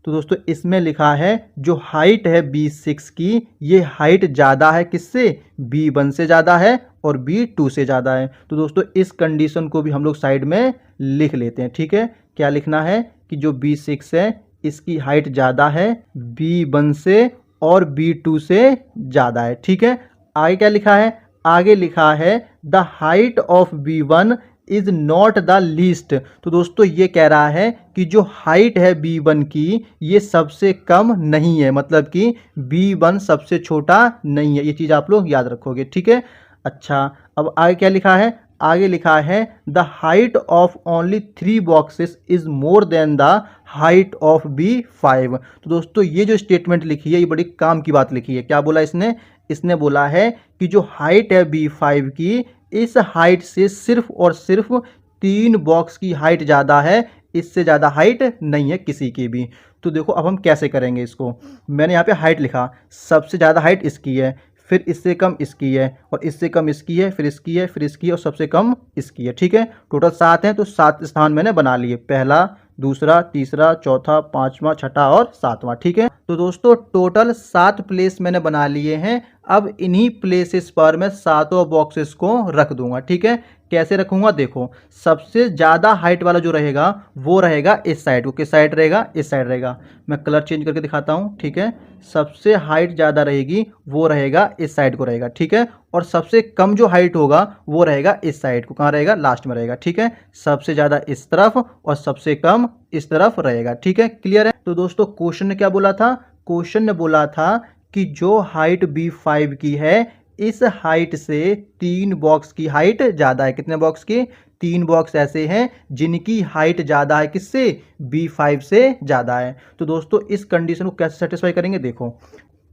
तो दोस्तों इसमें लिखा है जो हाइट है B6 की ये हाइट ज़्यादा है किससे, B1 से ज़्यादा है और B2 से ज़्यादा है। तो दोस्तों इस कंडीशन को भी हम लोग साइड में लिख लेते हैं। ठीक है, क्या लिखना है कि जो B6 है इसकी हाइट ज़्यादा है B1 से और B2 से ज़्यादा है। ठीक है, आगे क्या लिखा है, आगे लिखा है the height of B1 is not the least. तो दोस्तों ये कह रहा है कि जो हाइट है B1 की ये सबसे कम नहीं है, मतलब कि B1 सबसे छोटा नहीं है। ये चीज़ आप लोग याद रखोगे। ठीक है, अच्छा अब आगे क्या लिखा है, आगे लिखा है the height of only 3 boxes is more than the height of B5। तो दोस्तों ये जो स्टेटमेंट लिखी है ये बड़ी काम की बात लिखी है। क्या बोला इसने बोला है कि जो हाइट है B5 की इस हाइट से सिर्फ और सिर्फ 3 बॉक्स की हाइट ज़्यादा है, इससे ज़्यादा हाइट नहीं है किसी की भी। तो देखो अब हम कैसे करेंगे इसको। मैंने यहाँ पे हाइट लिखा, सबसे ज़्यादा हाइट इसकी है, फिर इससे कम इसकी है, और इससे कम इसकी है, फिर इसकी है, फिर इसकी है, और सबसे कम इसकी है। ठीक है, टोटल 7 हैं तो 7 स्थान मैंने बना लिए, पहला, दूसरा, तीसरा, चौथा, पांचवा, छठा और सातवां। ठीक है, तो दोस्तों टोटल 7 प्लेस मैंने बना लिए हैं। अब इन्हीं प्लेसेस पर मैं सातों बॉक्सेस को रख दूंगा। ठीक है, कैसे रखूंगा, देखो सबसे ज़्यादा हाइट वाला जो रहेगा वो रहेगा इस साइड को, किस साइड रहेगा, इस साइड रहेगा। मैं कलर चेंज करके दिखाता हूँ। ठीक है, सबसे हाइट ज़्यादा रहेगी वो रहेगा इस साइड को रहेगा। ठीक है, और सबसे कम जो हाइट होगा वो रहेगा इस साइड को, कहाँ रहेगा, लास्ट में रहेगा। ठीक है, सबसे ज़्यादा इस तरफ और सबसे कम इस तरफ रहेगा। ठीक है, क्लियर है। तो दोस्तों क्वेश्चन ने क्या बोला था, क्वेश्चन ने बोला था कि जो हाइट B5 की है इस हाइट से 3 बॉक्स की हाइट ज़्यादा है। कितने बॉक्स की, 3 बॉक्स ऐसे हैं जिनकी हाइट ज़्यादा है किससे, B5 से ज़्यादा है। तो दोस्तों इस कंडीशन को कैसे सेटिस्फाई करेंगे, देखो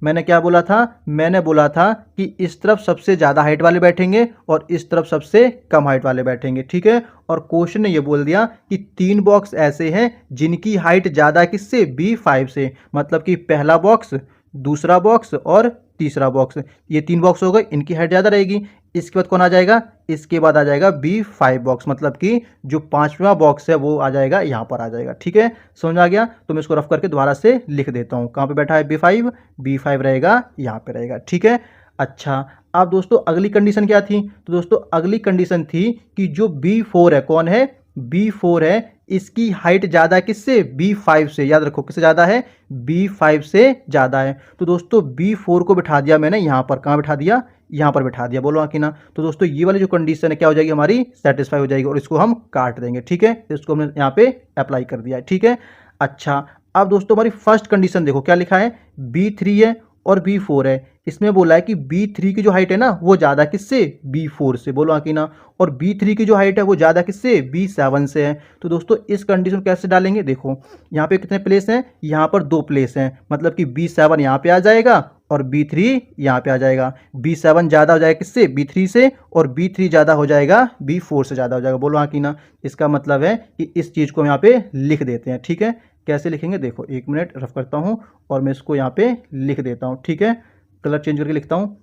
मैंने क्या बोला था? मैंने बोला था कि इस तरफ सबसे ज़्यादा हाइट वाले बैठेंगे और इस तरफ सबसे कम हाइट वाले बैठेंगे, ठीक है। और क्वेश्चन ने ये बोल दिया कि 3 बॉक्स ऐसे हैं जिनकी हाइट ज़्यादा है किससे? B5 से। मतलब कि पहला बॉक्स, दूसरा बॉक्स और तीसरा बॉक्स, ये 3 बॉक्स हो गए, इनकी हाइट ज़्यादा रहेगी। इसके बाद कौन आ जाएगा? इसके बाद आ जाएगा B5 बॉक्स, मतलब कि जो 5वां बॉक्स है वो आ जाएगा, यहाँ पर आ जाएगा, ठीक है। समझ आ गया? तो मैं इसको रफ करके दोबारा से लिख देता हूँ। कहाँ पे बैठा है B5? B5 रहेगा यहाँ पे रहेगा, ठीक है। अच्छा, अब दोस्तों अगली कंडीशन क्या थी? तो दोस्तों अगली कंडीशन थी कि जो B4 है, कौन है? B4 है, इसकी हाइट ज़्यादा है किससे? B5 से। याद रखो किससे ज़्यादा है? B5 से ज़्यादा है। तो दोस्तों B4 को बिठा दिया मैंने यहाँ पर। कहाँ बिठा दिया? यहाँ पर बिठा दिया। बोलो हाँ कि ना? तो दोस्तों ये वाली जो कंडीशन है क्या हो जाएगी हमारी? सेटिस्फाई हो जाएगी और इसको हम काट देंगे, ठीक है। इसको हमने यहाँ पे अप्लाई कर दिया है, ठीक है। अच्छा, अब दोस्तों हमारी फर्स्ट कंडीशन देखो क्या लिखा है? B3 है और B4 है। इसमें बोला है कि B3 की जो हाइट है ना वो ज़्यादा किससे? B4 से। बोलो हाँ कि ना? और B3 की जो हाइट है वो ज़्यादा किससे? B7 से है। तो दोस्तों इस कंडीशन कैसे डालेंगे? देखो यहाँ पे कितने प्लेस हैं? यहाँ पर 2 प्लेस हैं, मतलब कि B7 यहाँ पे आ जाएगा और B3 यहाँ पे आ जाएगा। B7 ज़्यादा हो जाएगा किससे? B3 से, और B3 ज़्यादा हो जाएगा B4 से ज़्यादा हो जाएगा। बोलो हाँ कि ना? इसका मतलब है कि इस चीज़ को यहाँ पे लिख देते हैं, ठीक है। कैसे लिखेंगे? देखो 1 मिनट रफ करता हूँ और मैं इसको यहाँ पे लिख देता हूँ, ठीक है। कलर चेंज करके लिखता हूँ।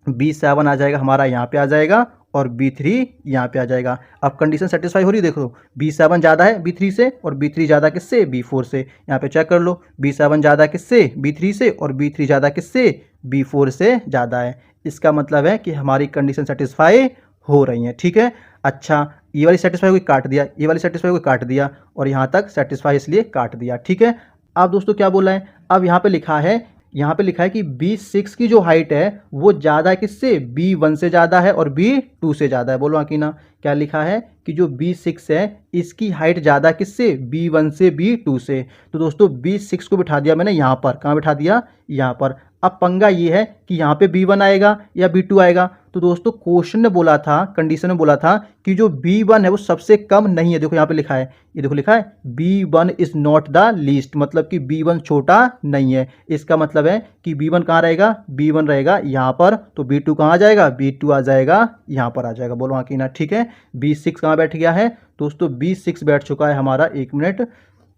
B7 आ जाएगा हमारा यहाँ पे आ जाएगा और B3 यहाँ पे आ जाएगा। अब कंडीशन सेटिस्फाई हो रही है, देखो B7 ज़्यादा है B3 से और B3 ज़्यादा किससे? B4 से। यहाँ पे चेक कर लो, B7 ज़्यादा किससे? B3 से, और B3 ज़्यादा किससे? B4 से ज़्यादा है। इसका मतलब है कि हमारी कंडीशन सेटिस्फाई हो रही है, ठीक है। अच्छा, ये वाली सेटिस्फाई हुई काट दिया, ये वाली सेटिस्फाई हुई काट दिया, और यहाँ तक सेटिस्फाई इसलिए काट दिया, ठीक है। अब दोस्तों क्या बोला है? अब यहाँ पे लिखा है, यहाँ पे लिखा है कि B6 की जो हाइट है वो ज़्यादा है किससे? B1 से ज़्यादा है और B2 से ज़्यादा है। बोलो हाँ कि ना? क्या लिखा है कि जो B6 है इसकी हाइट ज़्यादा किससे? B1 से, B2 से। तो दोस्तों B6 को बिठा दिया मैंने यहाँ पर। कहाँ बिठा दिया? यहाँ पर। अब पंगा ये है कि यहाँ पे B1 आएगा या B2 आएगा। तो दोस्तों क्वेश्चन ने बोला था, कंडीशन में बोला था कि जो B1 है वो सबसे कम नहीं है। देखो यहाँ पे लिखा है, ये देखो लिखा है B1 is not the least, मतलब कि B1 छोटा नहीं है। इसका मतलब है कि B1 कहाँ रहेगा? B1 रहेगा यहाँ पर। तो B2 कहाँ आ जाएगा? B2 आ जाएगा यहाँ पर आ जाएगा। बोलो हाँ कि ना? ठीक है। B6 कहाँ बैठ गया है दोस्तों? B6 बैठ चुका है हमारा, 1 मिनट,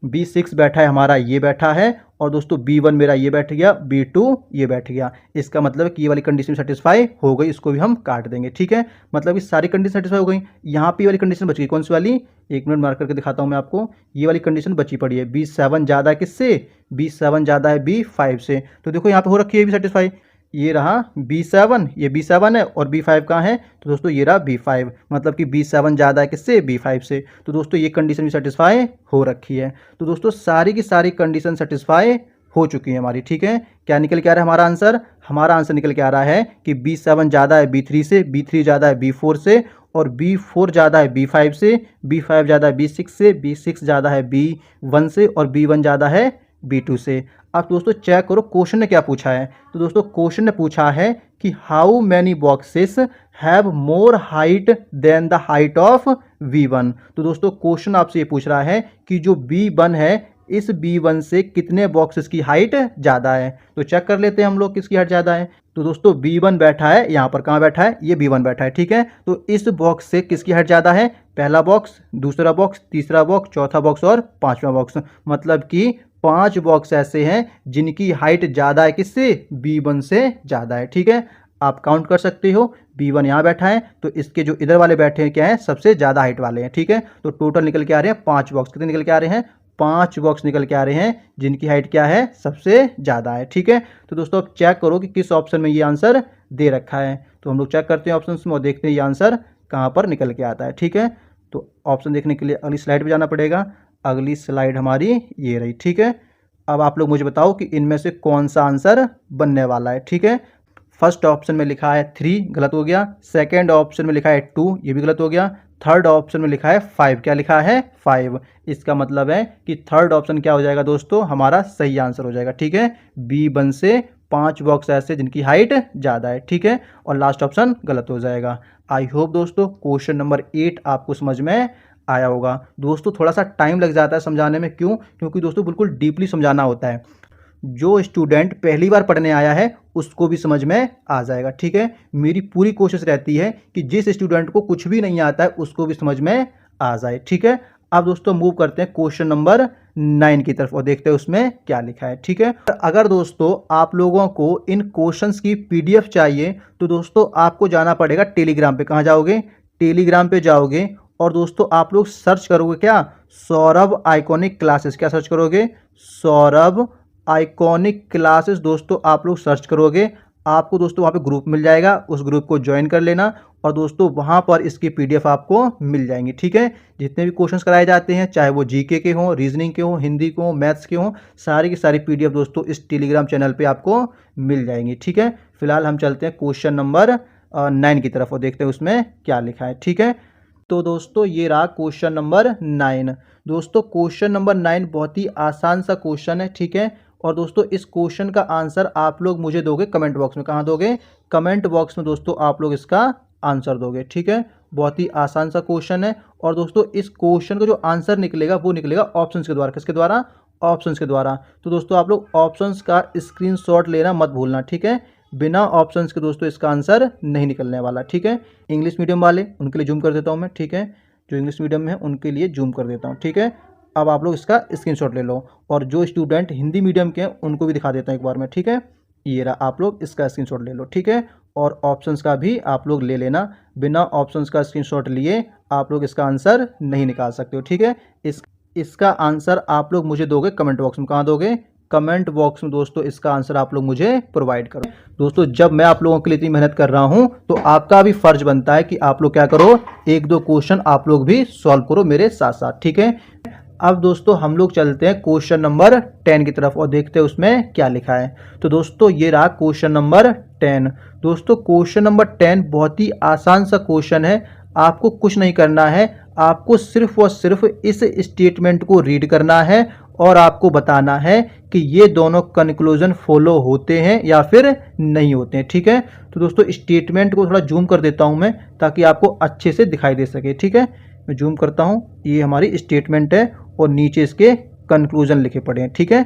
B6 बैठा है हमारा, ये बैठा है, और दोस्तों B1 मेरा ये बैठ गया, B2 ये बैठ गया। इसका मतलब है कि ये वाली कंडीशन सेटिस्फाई हो गई, इसको भी हम काट देंगे, ठीक है। मतलब कि सारी कंडीशन सेटिस्फाई हो गई। यहाँ पे वाली कंडीशन बच गई, कौन सी वाली? 1 मिनट मार्क करके दिखाता हूँ मैं आपको। ये वाली कंडीशन बची पड़ी है, B7 ज़्यादा है किससे? B7 ज़्यादा है B5 से। तो देखो यहाँ पे हो रखी है भी सेटिस्फाई। ये रहा B7, ये B7 है, और B5 कहाँ है? तो दोस्तों ये रहा B5, मतलब कि B7 ज़्यादा है किससे? B5 से। तो दोस्तों ये कंडीशन भी सेटिस्फाई हो रखी है। तो दोस्तों सारी की सारी कंडीशन सेटिस्फाई हो चुकी है हमारी, ठीक है। क्या निकल के आ रहा है हमारा आंसर? हमारा आंसर निकल के आ रहा है कि B7 ज़्यादा है B3 से, B3 ज़्यादा है B4 से, और B4 ज़्यादा है B5 से, B5 ज़्यादा है B6 से, B6 ज़्यादा है B1 से, और B1 ज़्यादा है B2 से। अब दोस्तों चेक करो क्वेश्चन ने क्या पूछा है। तो दोस्तों क्वेश्चन ने पूछा है कि how many boxes have more height than the height of V1। तो दोस्तों क्वेश्चन आपसे ये पूछ रहा है कि जो B1 है इस B1 से कितने बॉक्सेस की हाइट ज़्यादा है। तो चेक कर लेते हैं हम लोग किसकी हाइट ज़्यादा है। तो दोस्तों B1 बैठा है यहाँ पर, कहाँ बैठा है? ये B1 बैठा है, ठीक है। तो इस बॉक्स से किसकी हाइट ज़्यादा है? पहला बॉक्स, दूसरा बॉक्स, तीसरा बॉक्स, चौथा बॉक्स और 5वां बॉक्स। मतलब कि 5 बॉक्स ऐसे हैं जिनकी हाइट ज़्यादा है किससे? B1 से ज़्यादा है, ठीक है। आप काउंट कर सकते हो, B1 यहाँ बैठा है तो इसके जो इधर वाले बैठे हैं क्या है? सबसे ज़्यादा हाइट वाले हैं, ठीक है। तो टोटल निकल के आ रहे हैं 5 बॉक्स। कितने निकल के आ रहे हैं? 5 बॉक्स निकल के आ रहे हैं जिनकी हाइट क्या है? सबसे ज़्यादा है, ठीक है। तो दोस्तों अब चेक करो कि किस ऑप्शन में ये आंसर दे रखा है। तो हम लोग चेक करते हैं ऑप्शन में और देखते हैं ये आंसर कहाँ पर निकल के आता है, ठीक है। तो ऑप्शन देखने के लिए अगली स्लाइड पर जाना पड़ेगा। अगली स्लाइड हमारी ये रही, ठीक है। अब आप लोग मुझे बताओ कि इनमें से कौन सा आंसर बनने वाला है, ठीक है। फर्स्ट ऑप्शन में लिखा है 3, गलत हो गया। सेकंड ऑप्शन में लिखा है 2, ये भी गलत हो गया। थर्ड ऑप्शन में लिखा है 5, क्या लिखा है? 5। इसका मतलब है कि थर्ड ऑप्शन क्या हो जाएगा दोस्तों? हमारा सही आंसर हो जाएगा, ठीक है। B1 से 5 बॉक्स ऐसे जिनकी हाइट ज़्यादा है, ठीक है। और लास्ट ऑप्शन गलत हो जाएगा। आई होप दोस्तों क्वेश्चन नंबर 8 आपको समझ में आया होगा। दोस्तों थोड़ा सा टाइम लग जाता है समझाने में, क्यों? क्योंकि दोस्तों बिल्कुल डीपली समझाना होता है। जो स्टूडेंट पहली बार पढ़ने आया है उसको भी समझ में आ जाएगा। ठीक है, मेरी पूरी कोशिश रहती है कि जिस स्टूडेंट को कुछ भी नहीं आता है उसको भी समझ में आ जाए। ठीक है, अब दोस्तों मूव करते हैं क्वेश्चन नंबर 9 की तरफ और देखते हैं उसमें क्या लिखा है। ठीक है, अगर दोस्तों आप लोगों को इन क्वेश्चंस की पीडीएफ चाहिए तो दोस्तों आपको जाना पड़ेगा टेलीग्राम पे। कहाँ जाओगे? टेलीग्राम पे जाओगे और दोस्तों आप लोग सर्च करोगे क्या? Saurabh iconic classes. क्या सर्च करोगे? सौरभ आइकॉनिक क्लासेस दोस्तों आप लोग सर्च करोगे, आपको दोस्तों वहाँ पे ग्रुप मिल जाएगा, उस ग्रुप को ज्वाइन कर लेना और दोस्तों वहाँ पर इसकी पीडीएफ आपको मिल जाएंगी। ठीक है, जितने भी क्वेश्चंस कराए जाते हैं चाहे वो जीके के हों, रीजनिंग के हों, हिंदी के हों, मैथ्स के हों, सारी की सारी पीडीएफ दोस्तों इस टेलीग्राम चैनल पे आपको मिल जाएंगी। ठीक है, फिलहाल हम चलते हैं क्वेश्चन नंबर 9 की तरफ और देखते हैं उसमें क्या लिखा है। ठीक है, तो दोस्तों ये रहा क्वेश्चन नंबर 9। दोस्तों क्वेश्चन नंबर 9 बहुत ही आसान सा क्वेश्चन है। ठीक है, और दोस्तों इस क्वेश्चन का आंसर आप लोग मुझे दोगे कमेंट बॉक्स में। कहाँ दोगे? कमेंट बॉक्स में दोस्तों आप लोग इसका आंसर दोगे। ठीक है, बहुत ही आसान सा क्वेश्चन है और दोस्तों इस क्वेश्चन का जो आंसर निकलेगा वो निकलेगा ऑप्शंस के द्वारा। किसके द्वारा? ऑप्शंस के द्वारा। तो दोस्तों आप लोग ऑप्शंस का स्क्रीनशॉट लेना मत भूलना। ठीक है, बिना ऑप्शंस के दोस्तों इसका आंसर नहीं निकलने वाला। ठीक है, इंग्लिश मीडियम वाले उनके लिए जूम कर देता हूँ मैं। ठीक है, जो इंग्लिश मीडियम में है उनके लिए जूम कर देता हूँ। ठीक है, अब आप लोग इसका स्क्रीनशॉट ले लो और जो स्टूडेंट हिंदी मीडियम के हैं उनको भी दिखा देता हूँ एक बार में। ठीक है, ये रहा, आप लोग इसका स्क्रीनशॉट ले लो। ठीक है, और ऑप्शंस का भी आप लोग ले लेना, बिना ऑप्शंस का स्क्रीनशॉट लिए आप लोग इसका आंसर नहीं निकाल सकते हो। ठीक है, इसका आंसर आप लोग मुझे दोगे कमेंट बॉक्स में। कहाँ दोगे? कमेंट बॉक्स में दोस्तों इसका आंसर आप लोग मुझे प्रोवाइड करो। दोस्तों जब मैं आप लोगों के लिए इतनी मेहनत कर रहा हूं तो आपका भी फर्ज बनता है कि आप लोग क्या करो, एक दो क्वेश्चन आप लोग भी सॉल्व करो मेरे साथ साथ। ठीक है, अब दोस्तों हम लोग चलते हैं क्वेश्चन नंबर 10 की तरफ और देखते हैं उसमें क्या लिखा है। तो दोस्तों ये रहा क्वेश्चन नंबर 10। दोस्तों क्वेश्चन नंबर 10 बहुत ही आसान सा क्वेश्चन है। आपको कुछ नहीं करना है, आपको सिर्फ और सिर्फ इस स्टेटमेंट को रीड करना है और आपको बताना है कि ये दोनों कंक्लूजन फॉलो होते हैं या फिर नहीं होते हैं। ठीक है, तो दोस्तों स्टेटमेंट को थोड़ा जूम कर देता हूं मैं ताकि आपको अच्छे से दिखाई दे सके। ठीक है, मैं जूम करता हूं, ये हमारी स्टेटमेंट है और नीचे इसके कंक्लूजन लिखे पड़े हैं। ठीक है,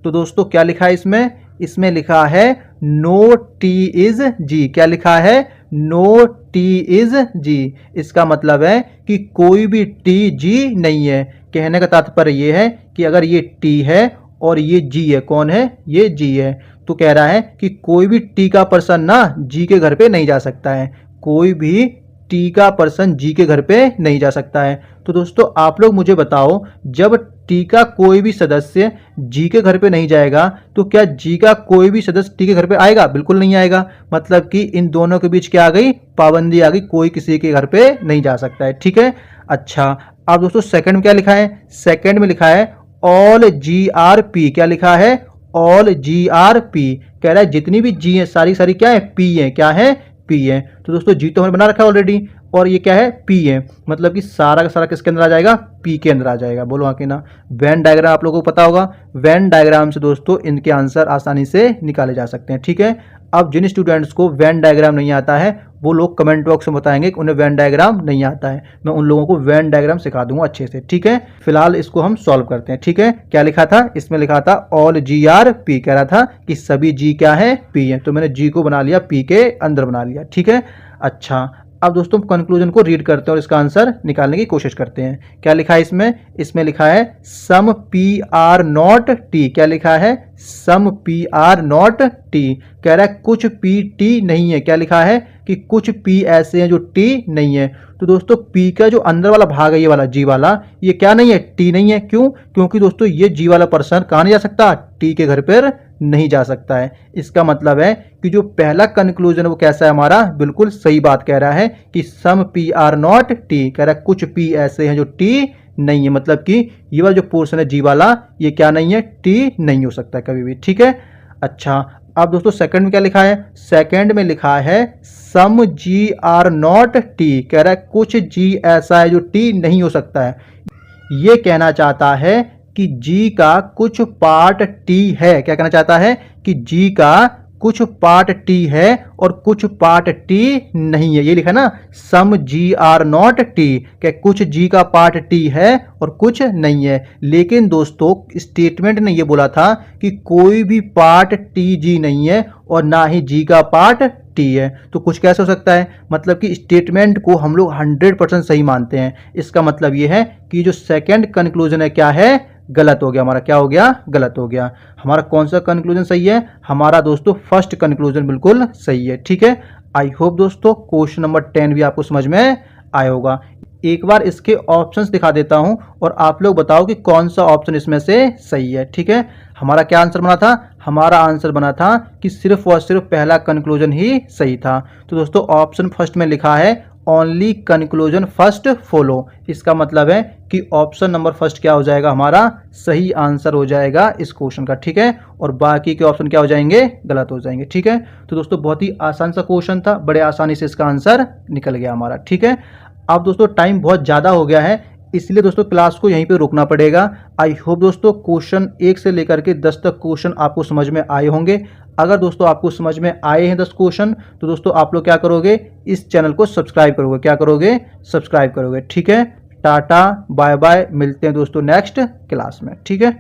तो दोस्तों क्या लिखा है इसमें? इसमें लिखा है नो टी इज जी। क्या लिखा है? नो टी इज जी। इसका मतलब है कि कोई भी टी जी नहीं है। कहने का तात्पर्य ये है कि अगर ये टी है और ये जी है, कौन है? ये जी है, तो कह रहा है कि कोई भी टी का पर्सन ना जी के घर पे नहीं जा सकता है। कोई भी टी का पर्सन जी के घर पे नहीं जा सकता है। तो दोस्तों आप लोग मुझे बताओ, जब टी का कोई भी सदस्य जी के घर पे नहीं जाएगा तो क्या जी का कोई भी सदस्य टी के घर पे आएगा? बिल्कुल नहीं आएगा। मतलब कि इन दोनों के बीच क्या आ गई? पाबंदी आ गई, कोई किसी के घर पे नहीं जा सकता है। ठीक है, अच्छा अब दोस्तों सेकंड में क्या लिखा है? सेकंड में लिखा है ऑल जी आर पी। क्या लिखा है? ऑल जी आर पी। कह रहा है जितनी भी जी है सारी सारी क्या है? पी है। क्या है? पी है। तो दोस्तों जी तो हमने बना रखा है ऑलरेडी और ये क्या है? पी है, मतलब कि सारा का सारा किसके अंदर आ जाएगा? पी के अंदर आ जाएगा। बोलो हाँ कि ना? वेन डायग्राम आप लोगों को पता होगा, वेन डायग्राम से दोस्तों इनके आंसर आसानी से निकाले जा सकते हैं। ठीक है, अब जिन स्टूडेंट्स को वेन डायग्राम नहीं आता है वो लोग कमेंट बॉक्स में बताएंगे कि उन्हें वेन डायग्राम नहीं आता है, मैं उन लोगों को वेन डायग्राम सिखा दूंगा अच्छे से। ठीक है, फिलहाल इसको हम सॉल्व करते हैं। ठीक है, क्या लिखा था? इसमें लिखा था ऑल जी आर पी। कह रहा था कि सभी जी क्या है? पी है, तो मैंने जी को बना लिया पी के अंदर बना लिया। ठीक है, अच्छा अब दोस्तों कंक्लूजन को रीड करते हैं और इसका आंसर निकालने की कोशिश करते हैं। क्या लिखा है इसमें? इसमें लिखा है some P R not T. क्या लिखा है? Some P R not T. कह रहा है कुछ पी टी नहीं है। क्या लिखा है? कि कुछ पी ऐसे हैं जो टी नहीं है। तो दोस्तों पी का जो अंदर वाला भाग है, ये वाला जी वाला, ये क्या नहीं है? टी नहीं है। क्यों? क्योंकि दोस्तों ये जी वाला पर्सन कहाँ नहीं जा सकता? टी के घर पर नहीं जा सकता है। इसका मतलब है कि जो पहला कंक्लूजन वो कैसा है हमारा? बिल्कुल सही बात कह रहा है कि some P R not T. कह रहा है कुछ पी ऐसे हैं जो टी नहीं है, मतलब कि ये वाला जो पोर्शन है जी वाला, ये क्या नहीं है? टी नहीं हो सकता कभी भी। ठीक है, अच्छा अब दोस्तों सेकंड में क्या लिखा है? सेकंड में लिखा है सम जी आर नॉट टी। कह रहा है कुछ जी ऐसा है जो टी नहीं हो सकता है। ये कहना चाहता है कि जी का कुछ पार्ट टी है। क्या कहना चाहता है? कि जी का कुछ पार्ट टी है और कुछ पार्ट टी नहीं है, ये लिखा है ना, सम जी आर नॉट टी, क्या कुछ जी का पार्ट टी है और कुछ नहीं है। लेकिन दोस्तों स्टेटमेंट ने ये बोला था कि कोई भी पार्ट टी जी नहीं है और ना ही जी का पार्ट टी है। तो कुछ कैसे हो सकता है, मतलब कि स्टेटमेंट को हम लोग 100% सही मानते हैं। इसका मतलब ये है कि जो सेकंड कंक्लूजन है क्या है, गलत हो गया हमारा, क्या हो गया, गलत हो गया। हमारा कौन सा कंक्लूजन सही है, हमारा दोस्तों फर्स्ट कंक्लूजन बिल्कुल सही है। ठीक है, आई होप दोस्तों क्वेश्चन नंबर 10 भी आपको समझ में आया होगा। एक बार इसके ऑप्शंस दिखा देता हूं और आप लोग बताओ कि कौन सा ऑप्शन इसमें से सही है। ठीक है, हमारा क्या आंसर बना था, हमारा आंसर बना था कि सिर्फ और सिर्फ पहला कंक्लूजन ही सही था। तो दोस्तों ऑप्शन फर्स्ट में लिखा है ओनली कंक्लूजन फर्स्ट फॉलो, इसका मतलब है कि ऑप्शन नंबर फर्स्ट क्या हो जाएगा, हमारा सही आंसर हो जाएगा इस क्वेश्चन का। ठीक है, और बाकी के ऑप्शन क्या हो जाएंगे, गलत हो जाएंगे। ठीक है, तो दोस्तों बहुत ही आसान सा क्वेश्चन था, बड़े आसानी से इसका आंसर निकल गया हमारा। ठीक है, अब दोस्तों टाइम बहुत ज़्यादा हो गया है, इसलिए दोस्तों क्लास को यहीं पे रोकना पड़ेगा। आई होप दोस्तों क्वेश्चन 1 से लेकर के 10 तक क्वेश्चन आपको समझ में आए होंगे। अगर दोस्तों आपको समझ में आए हैं 10 क्वेश्चन, तो दोस्तों आप लोग क्या करोगे, इस चैनल को सब्सक्राइब करोगे, क्या करोगे, सब्सक्राइब करोगे। ठीक है, टाटा बाय बाय, मिलते हैं दोस्तों नेक्स्ट क्लास में। ठीक है।